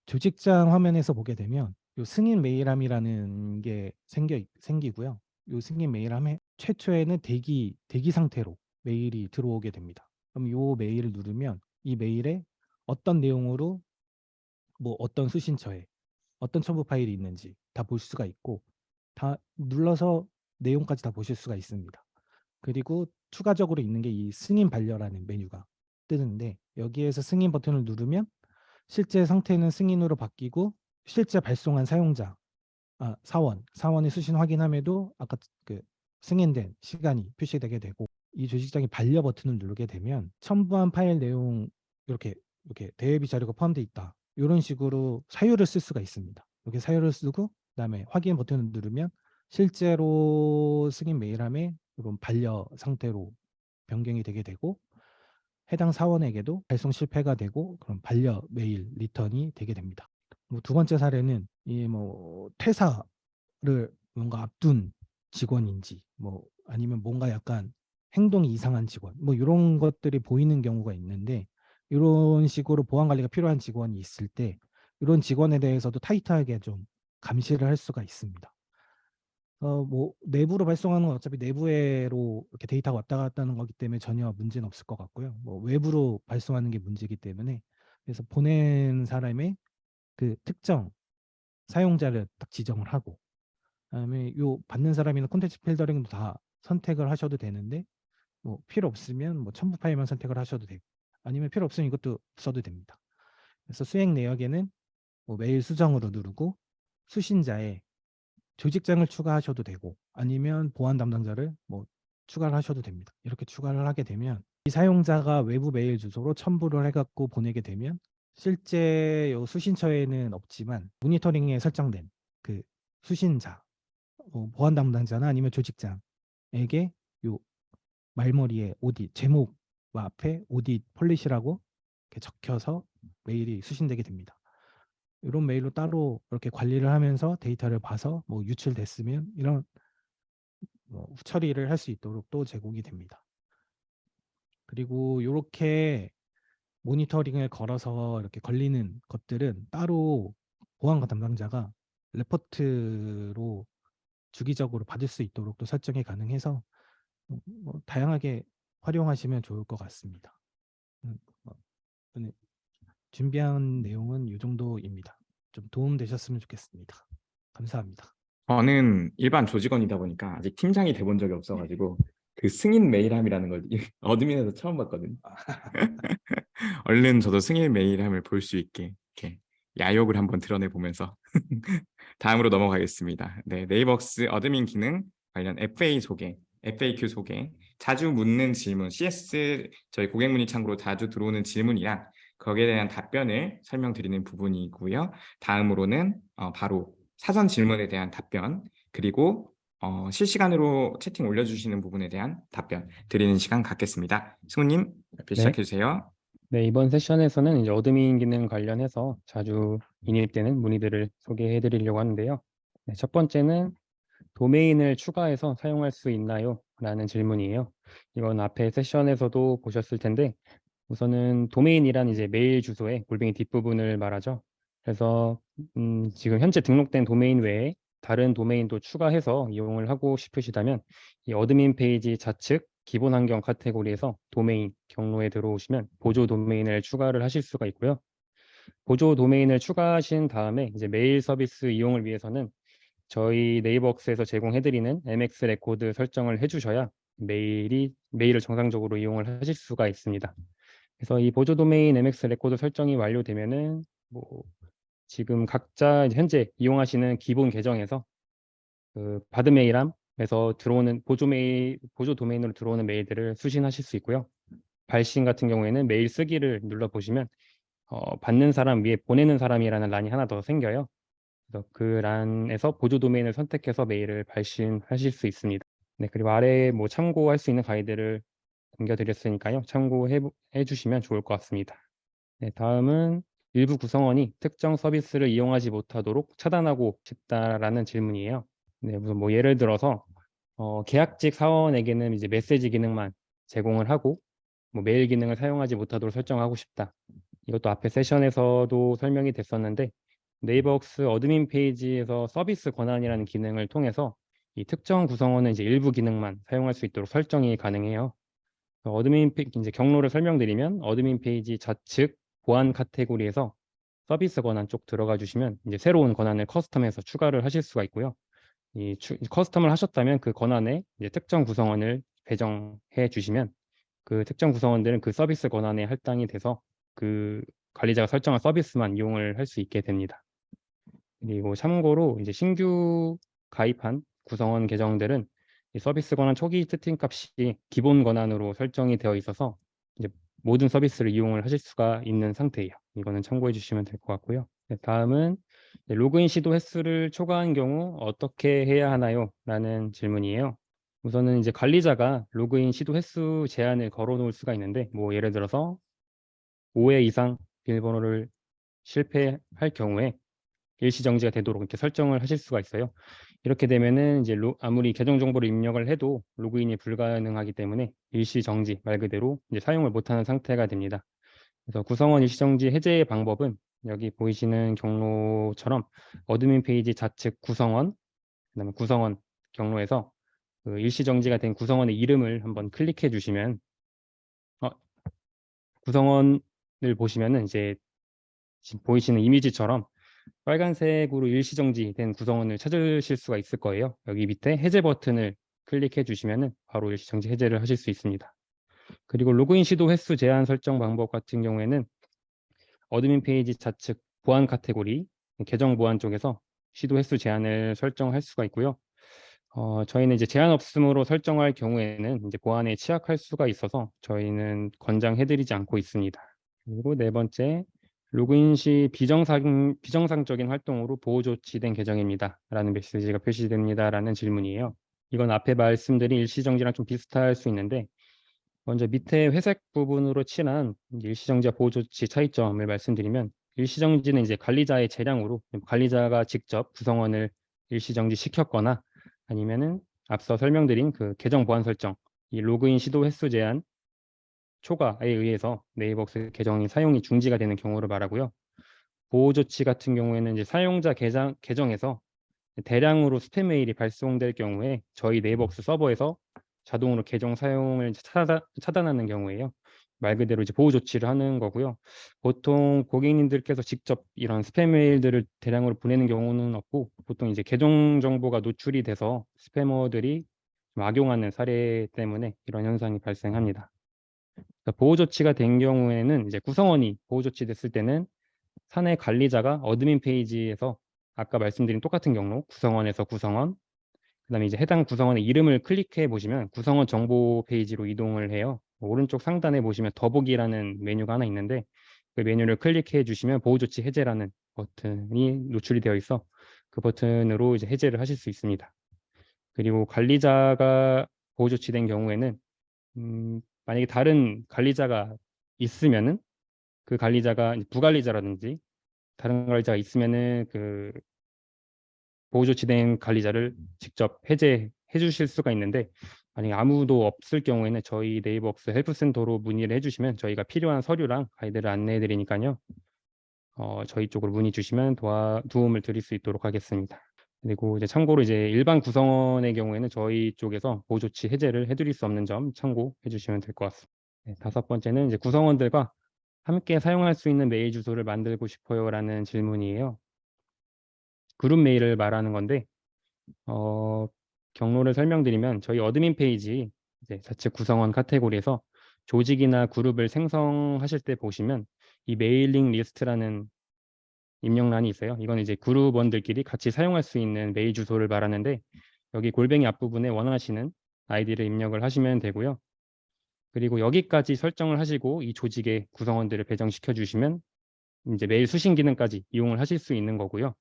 S3: 조직장 화면에서 보게 되면 요 승인 메일함이라는 게 생기고요. 요 승인 메일함에 최초에는 대기 상태로 메일이 들어오게 됩니다. 그럼 요 메일을 누르면 이 메일에 어떤 내용으로, 뭐 어떤 수신처에 어떤 첨부 파일이 있는지 다 볼 수가 있고, 다 눌러서 내용까지 다 보실 수가 있습니다. 그리고 추가적으로 있는 게 이 승인 반려라는 메뉴가 뜨는데, 여기에서 승인 버튼을 누르면 실제 상태는 승인으로 바뀌고, 실제 발송한 사원의 수신 확인함에도 아까 그 승인된 시간이 표시되게 되고, 이 조직장이 반려 버튼을 누르게 되면 첨부한 파일 내용, 이렇게 대외비 자료가 포함되어 있다, 이런 식으로 사유를 쓸 수가 있습니다. 이렇게 사유를 쓰고 그다음에 확인 버튼을 누르면 실제로 승인 메일함에 이런 반려 상태로 변경이 되게 되고, 해당 사원에게도 발송 실패가 되고 그럼 반려 메일 리턴이 되게 됩니다. 뭐 두 번째 사례는 이 뭐 퇴사를 뭔가 앞둔 직원인지, 뭐 아니면 뭔가 약간 행동이 이상한 직원, 뭐 이런 것들이 보이는 경우가 있는데, 이런 식으로 보안 관리가 필요한 직원이 있을 때 이런 직원에 대해서도 타이트하게 좀 감시를 할 수가 있습니다. 뭐 내부로 발송하는 건 어차피 내부로 이렇게 데이터가 왔다 갔다 하는 거기 때문에 전혀 문제는 없을 것 같고요. 뭐 외부로 발송하는 게 문제이기 때문에, 그래서 보낸 사람의 그 특정 사용자를 딱 지정을 하고, 그다음에 요 받는 사람이나 콘텐츠 필터링도 다 선택을 하셔도 되는데, 뭐 필요 없으면 뭐 첨부 파일만 선택을 하셔도 되고, 아니면 필요 없으면 이것도 써도 됩니다. 그래서 수행 내역에는 뭐 메일 수정으로 누르고, 수신자의 조직장을 추가하셔도 되고, 아니면 보안 담당자를 뭐 추가를 하셔도 됩니다. 이렇게 추가를 하게 되면 이 사용자가 외부 메일 주소로 첨부를 해갖고 보내게 되면, 실제 요 수신처에는 없지만 모니터링에 설정된 그 수신자, 보안 담당자나 아니면 조직장에게 요 말머리에 오딧 제목 앞에 오딧 폴리시라고 이렇게 적혀서 메일이 수신되게 됩니다. 이런 메일로 따로 이렇게 관리를 하면서 데이터를 봐서 뭐 유출됐으면 이런 뭐 처리를 할 수 있도록 또 제공이 됩니다. 그리고 이렇게 모니터링을 걸어서 이렇게 걸리는 것들은 따로 보안과 담당자가 레포트로 주기적으로 받을 수 있도록 또 설정이 가능해서 다양하게 활용하시면 좋을 것 같습니다. 오늘 준비한 내용은 이 정도입니다. 좀 도움 되셨으면 좋겠습니다. 감사합니다.
S2: 저는 일반 조직원이다 보니까 아직 팀장이 돼본 적이 없어가지고 그 승인 메일함이라는 걸 어드민에서 처음 봤거든요. 얼른 저도 승인 메일함을 볼 수 있게 이렇게 야욕을 한번 드러내 보면서 다음으로 넘어가겠습니다. 네, 네이버웍스 어드민 기능 관련 FAQ 소개, 자주 묻는 질문, CS 저희 고객 문의 창구로 자주 들어오는 질문이랑 거기에 대한 답변을 설명드리는 부분이고요. 다음으로는 바로 사전 질문에 대한 답변, 그리고 실시간으로 채팅 올려주시는 부분에 대한 답변 드리는 시간 갖겠습니다. 승우님,
S4: 네.
S2: 시작해 주세요.
S4: 네, 이번 세션에서는 이제 어드민 기능 관련해서 자주 인입되는 문의들을 소개해 드리려고 하는데요. 네, 첫 번째는 도메인을 추가해서 사용할 수 있나요? 라는 질문이에요. 이건 앞에 세션에서도 보셨을 텐데 우선은 도메인이란 이제 메일 주소의 골뱅이 뒷부분을 말하죠. 그래서 지금 현재 등록된 도메인 외에 다른 도메인도 추가해서 이용을 하고 싶으시다면 이 어드민 페이지 좌측 기본 환경 카테고리에서 도메인 경로에 들어오시면 보조 도메인을 추가를 하실 수가 있고요. 보조 도메인을 추가하신 다음에 이제 메일 서비스 이용을 위해서는 저희 네이버웍스에서 제공해드리는 MX 레코드 설정을 해주셔야 메일을 정상적으로 이용을 하실 수가 있습니다. 그래서 이 보조 도메인 MX 레코드 설정이 완료되면은 지금 각자 현재 이용하시는 기본 계정에서 그 받은 메일함에서 들어오는 보조 도메인으로 들어오는 메일들을 수신하실 수 있고요. 발신 같은 경우에는 메일 쓰기를 눌러보시면 받는 사람 위에 보내는 사람이라는 란이 하나 더 생겨요. 그래서 그 란에서 보조 도메인을 선택해서 메일을 발신하실 수 있습니다. 네, 그리고 아래에 참고할 수 있는 가이드를 남겨드렸으니까요. 참고해 주시면 좋을 것 같습니다. 네, 다음은 일부 구성원이 특정 서비스를 이용하지 못하도록 차단하고 싶다라는 질문이에요. 네, 우선 예를 들어서 계약직 사원에게는 이제 메시지 기능만 제공을 하고 메일 기능을 사용하지 못하도록 설정하고 싶다. 이것도 앞에 세션에서도 설명이 됐었는데 네이버웍스 어드민 페이지에서 서비스 권한이라는 기능을 통해서 이 특정 구성원은 이제 일부 기능만 사용할 수 있도록 설정이 가능해요. 어드민 이제 경로를 설명드리면 어드민 페이지 좌측 보안 카테고리에서 서비스 권한 쪽 들어가 주시면 이제 새로운 권한을 커스텀해서 추가를 하실 수가 있고요. 이 커스텀을 하셨다면 그 권한에 이제 특정 구성원을 배정해 주시면 그 특정 구성원들은 그 서비스 권한에 할당이 돼서 그 관리자가 설정한 서비스만 이용을 할 수 있게 됩니다. 그리고 참고로 이제 신규 가입한 구성원 계정들은 이 서비스 권한 초기 세팅 값이 기본 권한으로 설정이 되어 있어서 이제 모든 서비스를 이용을 하실 수가 있는 상태예요. 이거는 참고해 주시면 될 것 같고요. 네, 다음은 로그인 시도 횟수를 초과한 경우 어떻게 해야 하나요? 라는 질문이에요. 우선은 이제 관리자가 로그인 시도 횟수 제한을 걸어 놓을 수가 있는데 예를 들어서 5회 이상 비밀번호를 실패할 경우에 일시 정지가 되도록 이렇게 설정을 하실 수가 있어요. 이렇게 되면은 이제 아무리 계정 정보를 입력을 해도 로그인이 불가능하기 때문에 일시 정지 말 그대로 이제 사용을 못하는 상태가 됩니다. 그래서 구성원 일시 정지 해제의 방법은 여기 보이시는 경로처럼 어드민 페이지 좌측 구성원, 그다음에 구성원 경로에서 그 일시 정지가 된 구성원의 이름을 한번 클릭해 주시면 구성원을 보시면은 이제 지금 보이시는 이미지처럼 빨간색으로 일시정지된 구성원을 찾으실 수가 있을 거예요. 여기 밑에 해제 버튼을 클릭해 주시면 바로 일시정지 해제를 하실 수 있습니다. 그리고 로그인 시도 횟수 제한 설정 방법 같은 경우에는 어드민 페이지 좌측 보안 카테고리 계정 보안 쪽에서 시도 횟수 제한을 설정할 수가 있고요. 저희는 이제 제한 없음으로 설정할 경우에는 이제 보안에 취약할 수가 있어서 저희는 권장해드리지 않고 있습니다. 그리고 네 번째, 로그인 시 비정상적인 활동으로 보호 조치된 계정입니다. 라는 메시지가 표시됩니다. 라는 질문이에요. 이건 앞에 말씀드린 일시정지랑 좀 비슷할 수 있는데 먼저 밑에 회색 부분으로 칠한 일시정지와 보호 조치 차이점을 말씀드리면 일시정지는 이제 관리자의 재량으로 관리자가 직접 구성원을 일시정지 시켰거나 아니면은 앞서 설명드린 그 계정 보안 설정, 이 로그인 시도 횟수 제한 초과에 의해서 네이버웍스 계정이 사용이 중지가 되는 경우를 말하고요. 보호 조치 같은 경우에는 이제 사용자 계정에서 대량으로 스팸 메일이 발송될 경우에 저희 네이버웍스 서버에서 자동으로 계정 사용을 차단하는 경우에요. 말 그대로 이제 보호 조치를 하는 거고요. 보통 고객님들께서 직접 이런 스팸 메일들을 대량으로 보내는 경우는 없고, 보통 이제 계정 정보가 노출이 돼서 스패머들이 좀 악용하는 사례 때문에 이런 현상이 발생합니다. 그래서 보호 조치가 된 경우에는 이제 구성원이 보호 조치됐을 때는 사내 관리자가 어드민 페이지에서 아까 말씀드린 똑같은 경로 구성원에서 구성원, 그다음에 이제 해당 구성원의 이름을 클릭해 보시면 구성원 정보 페이지로 이동을 해요. 오른쪽 상단에 보시면 더보기라는 메뉴가 하나 있는데 그 메뉴를 클릭해 주시면 보호 조치 해제라는 버튼이 노출이 되어 있어 그 버튼으로 이제 해제를 하실 수 있습니다. 그리고 관리자가 보호 조치된 경우에는 만약에 다른 관리자가 있으면은 그 관리자가 부관리자라든지 다른 관리자가 있으면은 그 보호 조치된 관리자를 직접 해제해 주실 수가 있는데, 만약에 아무도 없을 경우에는 저희 네이버웍스 헬프센터로 문의를 해주시면 저희가 필요한 서류랑 가이드를 안내해 드리니까요. 저희 쪽으로 문의 주시면 도움을 드릴 수 있도록 하겠습니다. 그리고 이제 참고로 이제 일반 구성원의 경우에는 저희 쪽에서 보호 조치 해제를 해드릴 수 없는 점 참고해 주시면 될 것 같습니다. 네, 다섯 번째는 이제 구성원들과 함께 사용할 수 있는 메일 주소를 만들고 싶어요라는 질문이에요. 그룹 메일을 말하는 건데 경로를 설명드리면 저희 어드민 페이지 이제 좌측 구성원 카테고리에서 조직이나 그룹을 생성하실 때 보시면 이 메일링 리스트라는 입력란이 있어요. 이건 이제 그룹원들끼리 같이 사용할 수 있는 메일 주소를 말하는데 여기 골뱅이 앞부분에 원하시는 아이디를 입력을 하시면 되고요. 그리고 여기까지 설정을 하시고 이 조직의 구성원들을 배정시켜 주시면 이제 메일 수신 기능까지 이용을 하실 수 있는 거고요.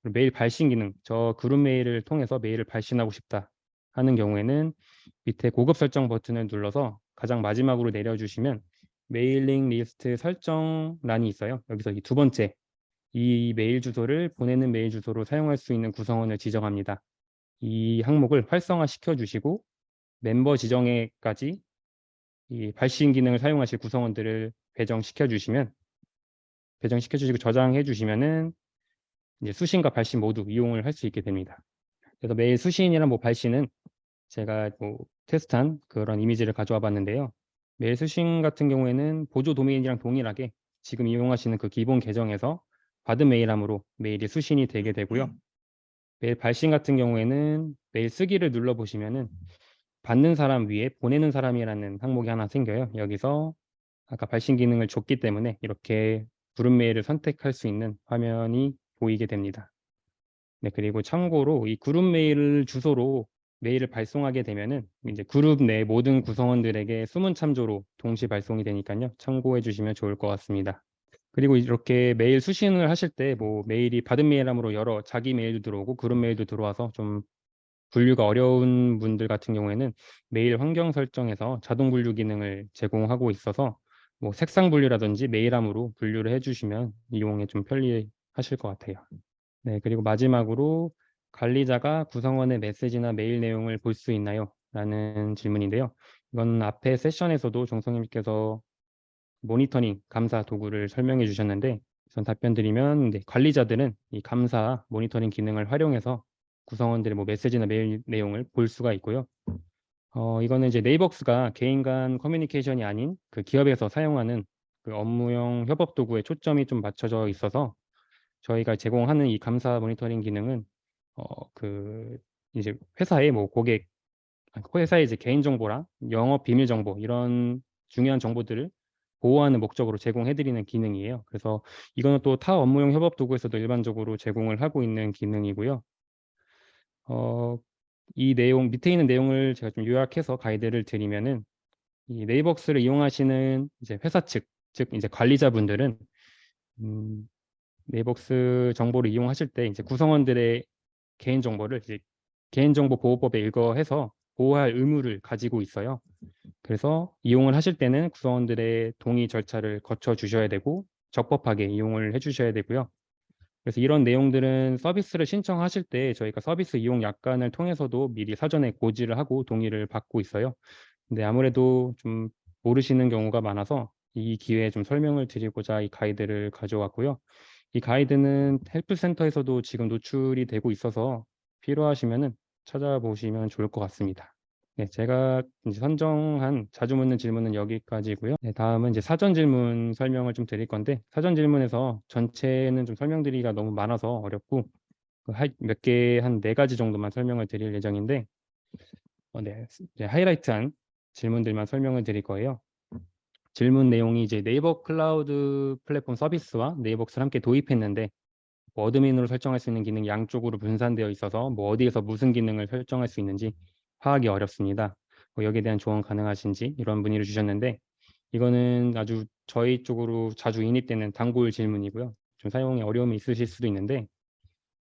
S4: 메일 발신 기능, 저 그룹 메일을 통해서 메일을 발신하고 싶다 하는 경우에는 밑에 고급 설정 버튼을 눌러서 가장 마지막으로 내려주시면 메일링 리스트 설정란이 있어요. 여기서 이 두 번째, 이 메일 주소를 보내는 메일 주소로 사용할 수 있는 구성원을 지정합니다. 이 항목을 활성화 시켜주시고 멤버 지정에까지 이 발신 기능을 사용하실 구성원들을 배정시켜주시고 저장해 주시면은 이제 수신과 발신 모두 이용을 할 수 있게 됩니다. 그래서 메일 수신이랑 뭐 발신은 제가 뭐 테스트한 그런 이미지를 가져와 봤는데요. 메일 수신 같은 경우에는 보조 도메인이랑 동일하게 지금 이용하시는 그 기본 계정에서 받은 메일함으로 메일이 수신이 되게 되고요. 메일 발신 같은 경우에는 메일 쓰기를 눌러보시면은 받는 사람 위에 보내는 사람이라는 항목이 하나 생겨요. 여기서 아까 발신 기능을 줬기 때문에 이렇게 그룹 메일을 선택할 수 있는 화면이 보이게 됩니다. 네, 그리고 참고로 이 그룹 메일 주소로 메일을 발송하게 되면은 이제 그룹 내 모든 구성원들에게 수문 참조로 동시 발송이 되니까요. 참고해 주시면 좋을 것 같습니다. 그리고 이렇게 메일 수신을 하실 때 뭐 메일이 받은 메일함으로 여러 자기 메일도 들어오고 그룹 메일도 들어와서 좀 분류가 어려운 분들 같은 경우에는 메일 환경 설정에서 자동 분류 기능을 제공하고 있어서 뭐 색상 분류라든지 메일함으로 분류를 해주시면 이용에 좀 편리하실 것 같아요. 네, 그리고 마지막으로 관리자가 구성원의 메시지나 메일 내용을 볼 수 있나요? 라는 질문인데요. 이건 앞에 세션에서도 정성님께서 모니터링 감사 도구를 설명해 주셨는데 전 답변 드리면 관리자들은 이 감사 모니터링 기능을 활용해서 구성원들의 뭐 메시지나 메일 내용을 볼 수가 있고요. 이거는 이제 네이버웍스가 개인 간 커뮤니케이션이 아닌 그 기업에서 사용하는 그 업무용 협업 도구에 초점이 좀 맞춰져 있어서 저희가 제공하는 이 감사 모니터링 기능은 그 이제 회사의 뭐 회사의 이제 개인 정보랑 영업 비밀 정보 이런 중요한 정보들을 보호하는 목적으로 제공해드리는 기능이에요. 그래서 이거는 또 타 업무용 협업 도구에서도 일반적으로 제공을 하고 있는 기능이고요. 이 내용 밑에 있는 내용을 제가 좀 요약해서 가이드를 드리면은 이 네이버웍스를 이용하시는 이제 회사 측, 즉 이제 관리자분들은 네이버웍스 정보를 이용하실 때 이제 구성원들의 개인 정보를 이제 개인정보보호법에 의거해서 보호할 의무를 가지고 있어요. 그래서 이용을 하실 때는 구성원들의 동의 절차를 거쳐 주셔야 되고 적법하게 이용을 해 주셔야 되고요. 그래서 이런 내용들은 서비스를 신청하실 때 저희가 서비스 이용 약관을 통해서도 미리 사전에 고지를 하고 동의를 받고 있어요. 근데 아무래도 좀 모르시는 경우가 많아서 이 기회에 좀 설명을 드리고자 이 가이드를 가져왔고요. 이 가이드는 헬프센터에서도 지금 노출이 되고 있어서 필요하시면은 찾아보시면 좋을 것 같습니다. 네, 제가 이제 선정한 자주 묻는 질문은 여기까지고요. 네, 다음은 이제 사전 질문 설명을 좀 드릴 건데, 사전 질문에서 전체는 좀 설명드리기가 너무 많아서 어렵고 몇 개 한 4가지 정도만 설명을 드릴 예정인데, 네, 이제 하이라이트한 질문들만 설명을 드릴 거예요. 질문 내용이 이제 네이버 클라우드 플랫폼 서비스와 네이버웍스를 함께 도입했는데, 뭐 어드민으로 설정할 수 있는 기능이 양쪽으로 분산되어 있어서 뭐 어디에서 무슨 기능을 설정할 수 있는지 파악이 어렵습니다. 뭐 여기에 대한 조언 가능하신지 이런 문의를 주셨는데, 이거는 아주 저희 쪽으로 자주 인입되는 단골 질문이고요. 좀 사용에 어려움이 있으실 수도 있는데,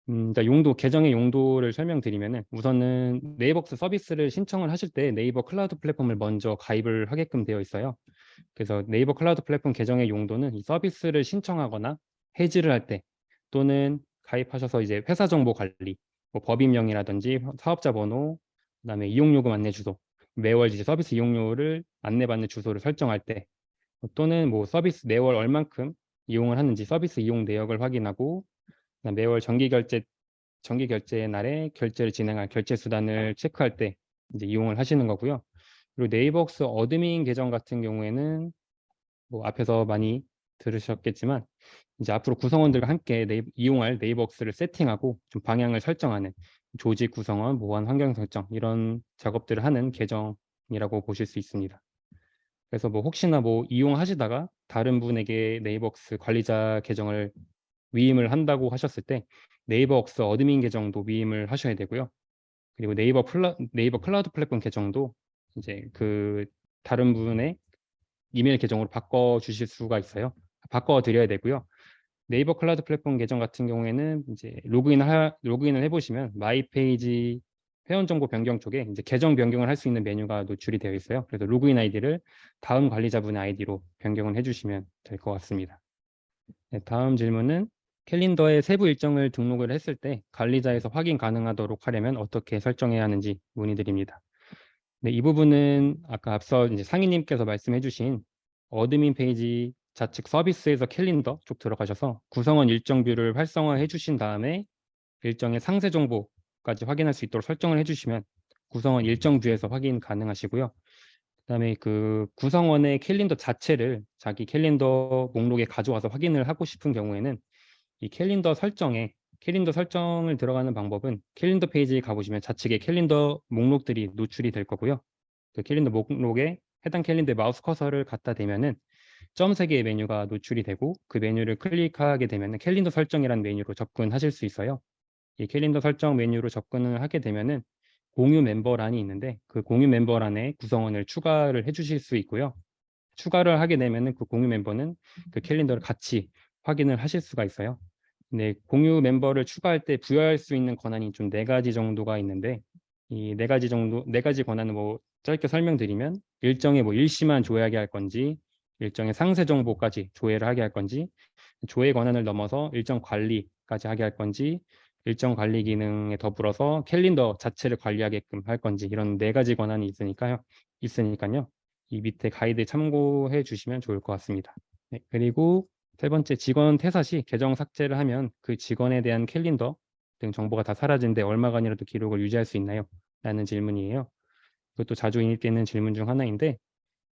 S4: 일단 계정의 용도를 설명드리면은, 우선은 네이버웍스 서비스를 신청을 하실 때 네이버 클라우드 플랫폼을 먼저 가입을 하게끔 되어 있어요. 그래서 네이버 클라우드 플랫폼 계정의 용도는 이 서비스를 신청하거나 해지를 할 때, 또는 가입하셔서 이제 회사 정보 관리, 뭐 법인명이라든지 사업자 번호, 그다음에 이용요금 안내 주소, 매월 이제 서비스 이용료를 안내받는 주소를 설정할 때, 또는 뭐 서비스 매월 얼만큼 이용을 하는지 서비스 이용 내역을 확인하고, 그다음 매월 정기 결제 날에 결제를 진행할 결제 수단을 체크할 때 이제 이용을 하시는 거고요. 그리고 네이버웍스 어드민 계정 같은 경우에는 뭐 앞에서 많이 들으셨겠지만, 이제 앞으로 구성원들과 함께 이용할 네이버웍스를 세팅하고 좀 방향을 설정하는 조직 구성원, 보안 환경 설정, 이런 작업들을 하는 계정이라고 보실 수 있습니다. 그래서 뭐 혹시나 뭐 이용하시다가 다른 분에게 네이버웍스 관리자 계정을 위임을 한다고 하셨을 때 네이버웍스 어드민 계정도 위임을 하셔야 되고요. 그리고 네이버 클라우드 플랫폼 계정도 이제 그 다른 분의 이메일 계정으로 바꿔 주실 수가 있어요. 바꿔 드려야 되고요. 네이버 클라우드 플랫폼 계정 같은 경우에는 이제 로그인을 해보시면 마이 페이지 회원 정보 변경 쪽에 이제 계정 변경을 할 수 있는 메뉴가 노출이 되어 있어요. 그래서 로그인 아이디를 다음 관리자분의 아이디로 변경을 해주시면 될 것 같습니다. 네, 다음 질문은 캘린더에 세부 일정을 등록을 했을 때 관리자에서 확인 가능하도록 하려면 어떻게 설정해야 하는지 문의드립니다. 네, 이 부분은 아까 앞서 이제 상인님께서 말씀해주신 어드민 페이지 좌측 서비스에서 캘린더 쪽 들어가셔서 구성원 일정 뷰를 활성화해 주신 다음에 일정의 상세 정보까지 확인할 수 있도록 설정을 해주시면 구성원 일정 뷰에서 확인 가능하시고요. 그다음에 그 구성원의 캘린더 자체를 자기 캘린더 목록에 가져와서 확인을 하고 싶은 경우에는 이 캘린더 설정을 들어가는 방법은 캘린더 페이지에 가보시면 좌측에 캘린더 목록들이 노출이 될 거고요. 그 캘린더 목록에 해당 캘린더에 마우스 커서를 갖다 대면은 점 3개의 메뉴가 노출이 되고, 그 메뉴를 클릭하게 되면 캘린더 설정이라는 메뉴로 접근하실 수 있어요. 이 캘린더 설정 메뉴로 접근을 하게 되면은 공유 멤버란이 있는데, 그 공유 멤버란에 구성원을 추가를 해주실 수 있고요. 추가를 하게 되면은 그 공유 멤버는 그 캘린더를 같이 확인을 하실 수가 있어요. 네, 공유 멤버를 추가할 때 부여할 수 있는 권한이 좀 4가지 정도가 있는데, 이 4가지 권한을 뭐 짧게 설명드리면, 일정의 뭐 일시만 조회하게 할 건지, 일정의 상세 정보까지 조회를 하게 할 건지, 조회 권한을 넘어서 일정 관리까지 하게 할 건지, 일정 관리 기능에 더불어서 캘린더 자체를 관리하게끔 할 건지, 이런 4가지 권한이 있으니까요. 이 밑에 가이드 참고해 주시면 좋을 것 같습니다. 네, 그리고 3번째, 직원 퇴사 시 계정 삭제를 하면 그 직원에 대한 캘린더 등 정보가 다 사라지는데 얼마간이라도 기록을 유지할 수 있나요? 라는 질문이에요. 이것도 자주 인입되는 질문 중 하나인데,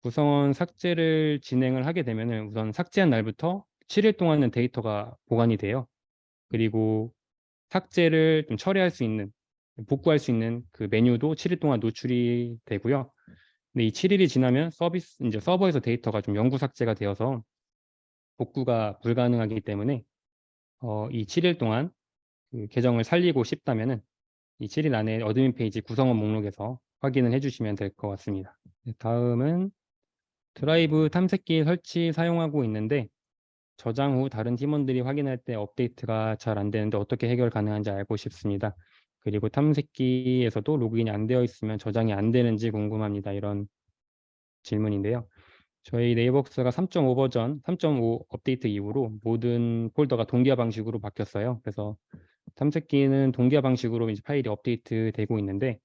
S4: 구성원 삭제를 진행을 하게 되면 우선 삭제한 날부터 7일 동안은 데이터가 보관이 돼요. 그리고 삭제를 좀 처리할 수 있는, 복구할 수 있는 그 메뉴도 7일 동안 노출이 되고요. 근데 이 7일이 지나면 이제 서버에서 데이터가 좀 영구 삭제가 되어서 복구가 불가능하기 때문에 이 7일 동안 그 계정을 살리고 싶다면은 이 7일 안에 어드민 페이지 구성원 목록에서 확인을 해주시면 될 것 같습니다. 네, 다음은 드라이브 탐색기 설치 사용하고 있는데 저장 후 다른 팀원들이 확인할 때 업데이트가 잘 안 되는데 어떻게 해결 가능한지 알고 싶습니다. 그리고 탐색기에서도 로그인이 안 되어 있으면 저장이 안 되는지 궁금합니다. 이런 질문인데요. 저희 네이버웍스가 3.5 버전, 3.5 업데이트 이후로 모든 폴더가 동기화 방식으로 바뀌었어요. 그래서 탐색기는 동기화 방식으로 이제 파일이 업데이트 되고 있는데,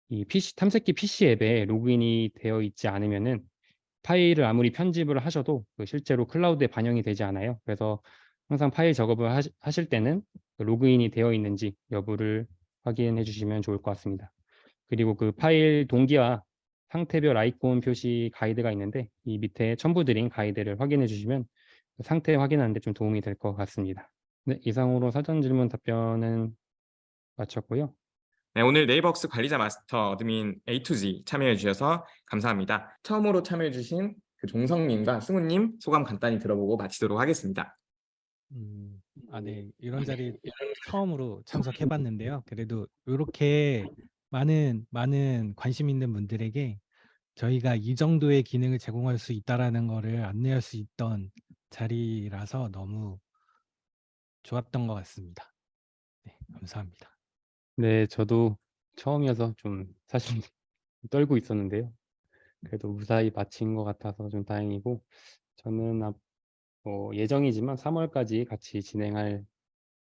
S4: 이 탐색기 PC 앱에 로그인이 되어 있지 않으면은 파일을 아무리 편집을 하셔도 실제로 클라우드에 반영이 되지 않아요. 그래서 항상 파일 작업을 하실 때는 로그인이 되어 있는지 여부를 확인해 주시면 좋을 것 같습니다. 그리고 그 파일 동기와 상태별 아이콘 표시 가이드가 있는데 이 밑에 첨부드린 가이드를 확인해 주시면 상태 확인하는 데 좀 도움이 될 것 같습니다. 네, 이상으로 사전 질문 답변은 마쳤고요.
S2: 네, 오늘 네이버웍스 관리자 마스터 어드민 A to Z 참여해 주셔서 감사합니다. 처음으로 참여해 주신 그 종성님과 승우님 소감 간단히 들어보고 마치도록 하겠습니다.
S3: 네. 이런 자리 처음으로 참석해봤는데요. 그래도 이렇게 많은 관심 있는 분들에게 저희가 이 정도의 기능을 제공할 수 있다라는 거를 안내할 수 있던 자리라서 너무 좋았던 것 같습니다. 네, 감사합니다.
S4: 네, 저도 처음이어서 좀 사실 떨고 있었는데요. 그래도 무사히 마친 것 같아서 좀 다행이고 저는 예정이지만 3월까지 같이 진행할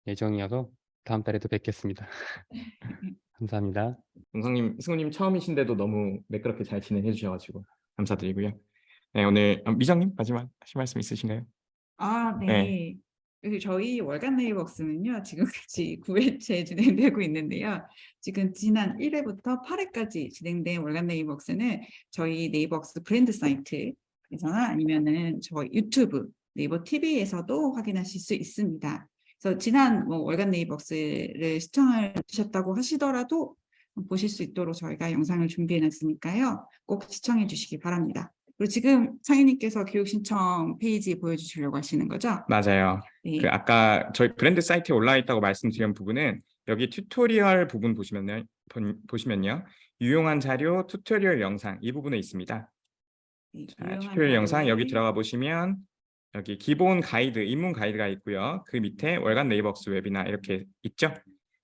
S4: 예정이어서 다음 달에도 뵙겠습니다. 감사합니다.
S2: 종성님, 승우님 처음이신데도 너무 매끄럽게 잘 진행해 주셔가지고 감사드리고요. 네, 오늘 미정님 마지막 하실 말씀 있으신가요?
S1: 네.
S2: 네.
S1: 그래서 저희 월간 네이버웍스는요, 지금까지 9회째 진행되고 있는데요. 지금 지난 1회부터 8회까지 진행된 월간 네이버웍스는 저희 네이버웍스 브랜드 사이트에서나 아니면은 저희 유튜브, 네이버 TV에서도 확인하실 수 있습니다. 그래서 지난 월간 네이버웍스를 시청을 주셨다고 하시더라도 보실 수 있도록 저희가 영상을 준비해 놨으니까요. 꼭 시청해 주시기 바랍니다. 그리고 지금 상인님께서 교육 신청 페이지 보여주시려고 하시는 거죠?
S2: 맞아요.
S1: 네.
S2: 그 아까 저희 브랜드 사이트에 올라 있다고 말씀드린 부분은 여기 튜토리얼 부분 보시면요. 유용한 자료, 튜토리얼 영상 이 부분에 있습니다.
S1: 네,
S2: 자,
S1: 유용한
S2: 튜토리얼 영상
S1: 자료에
S2: 여기 들어가 보시면 여기 기본 가이드, 입문 가이드가 있고요. 그 밑에 월간 네이버웍스 웨비나 이렇게 있죠.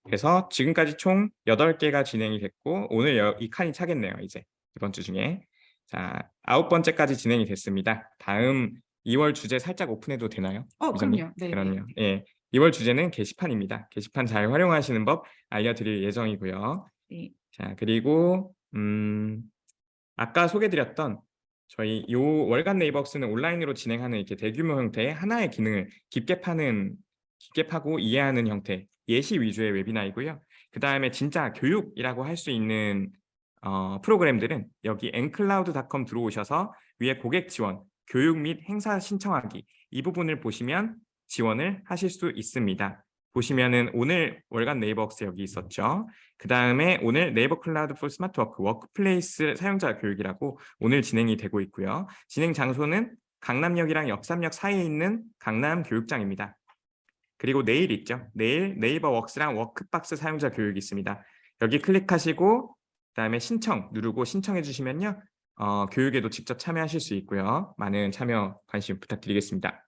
S2: 그래서 지금까지 총 8개가 진행이 됐고 오늘 이 칸이 차겠네요. 이제 이번 주 중에. 자, 9번째까지 진행이 됐습니다. 다음 2월 주제 살짝 오픈해도 되나요? 미정님?
S1: 그럼요. 네,
S2: 그럼요. 예, 2월 주제는 게시판입니다. 게시판 잘 활용하시는 법 알려드릴 예정이고요.
S1: 네.
S2: 자, 그리고 아까 소개드렸던 저희 요 월간 네이버웍스는 온라인으로 진행하는 이렇게 대규모 형태의 하나의 기능을 깊게 파고 이해하는 형태 예시 위주의 웨비나이고요. 그 다음에 진짜 교육이라고 할 수 있는 프로그램들은 여기 ncloud.com 들어오셔서 위에 고객 지원, 교육 및 행사 신청하기 이 부분을 보시면 지원을 하실 수 있습니다. 보시면은 오늘 월간 네이버웍스 여기 있었죠. 그 다음에 오늘 네이버 클라우드 for 스마트 워크 워크플레이스 사용자 교육이라고 오늘 진행이 되고 있고요. 진행 장소는 강남역이랑 역삼역 사이에 있는 강남 교육장입니다. 그리고 내일 있죠. 내일 네이버웍스랑 워크박스 사용자 교육이 있습니다. 여기 클릭하시고 그다음에 신청 누르고 신청해 주시면요. 교육에도 직접 참여하실 수 있고요. 많은 참여 관심 부탁드리겠습니다.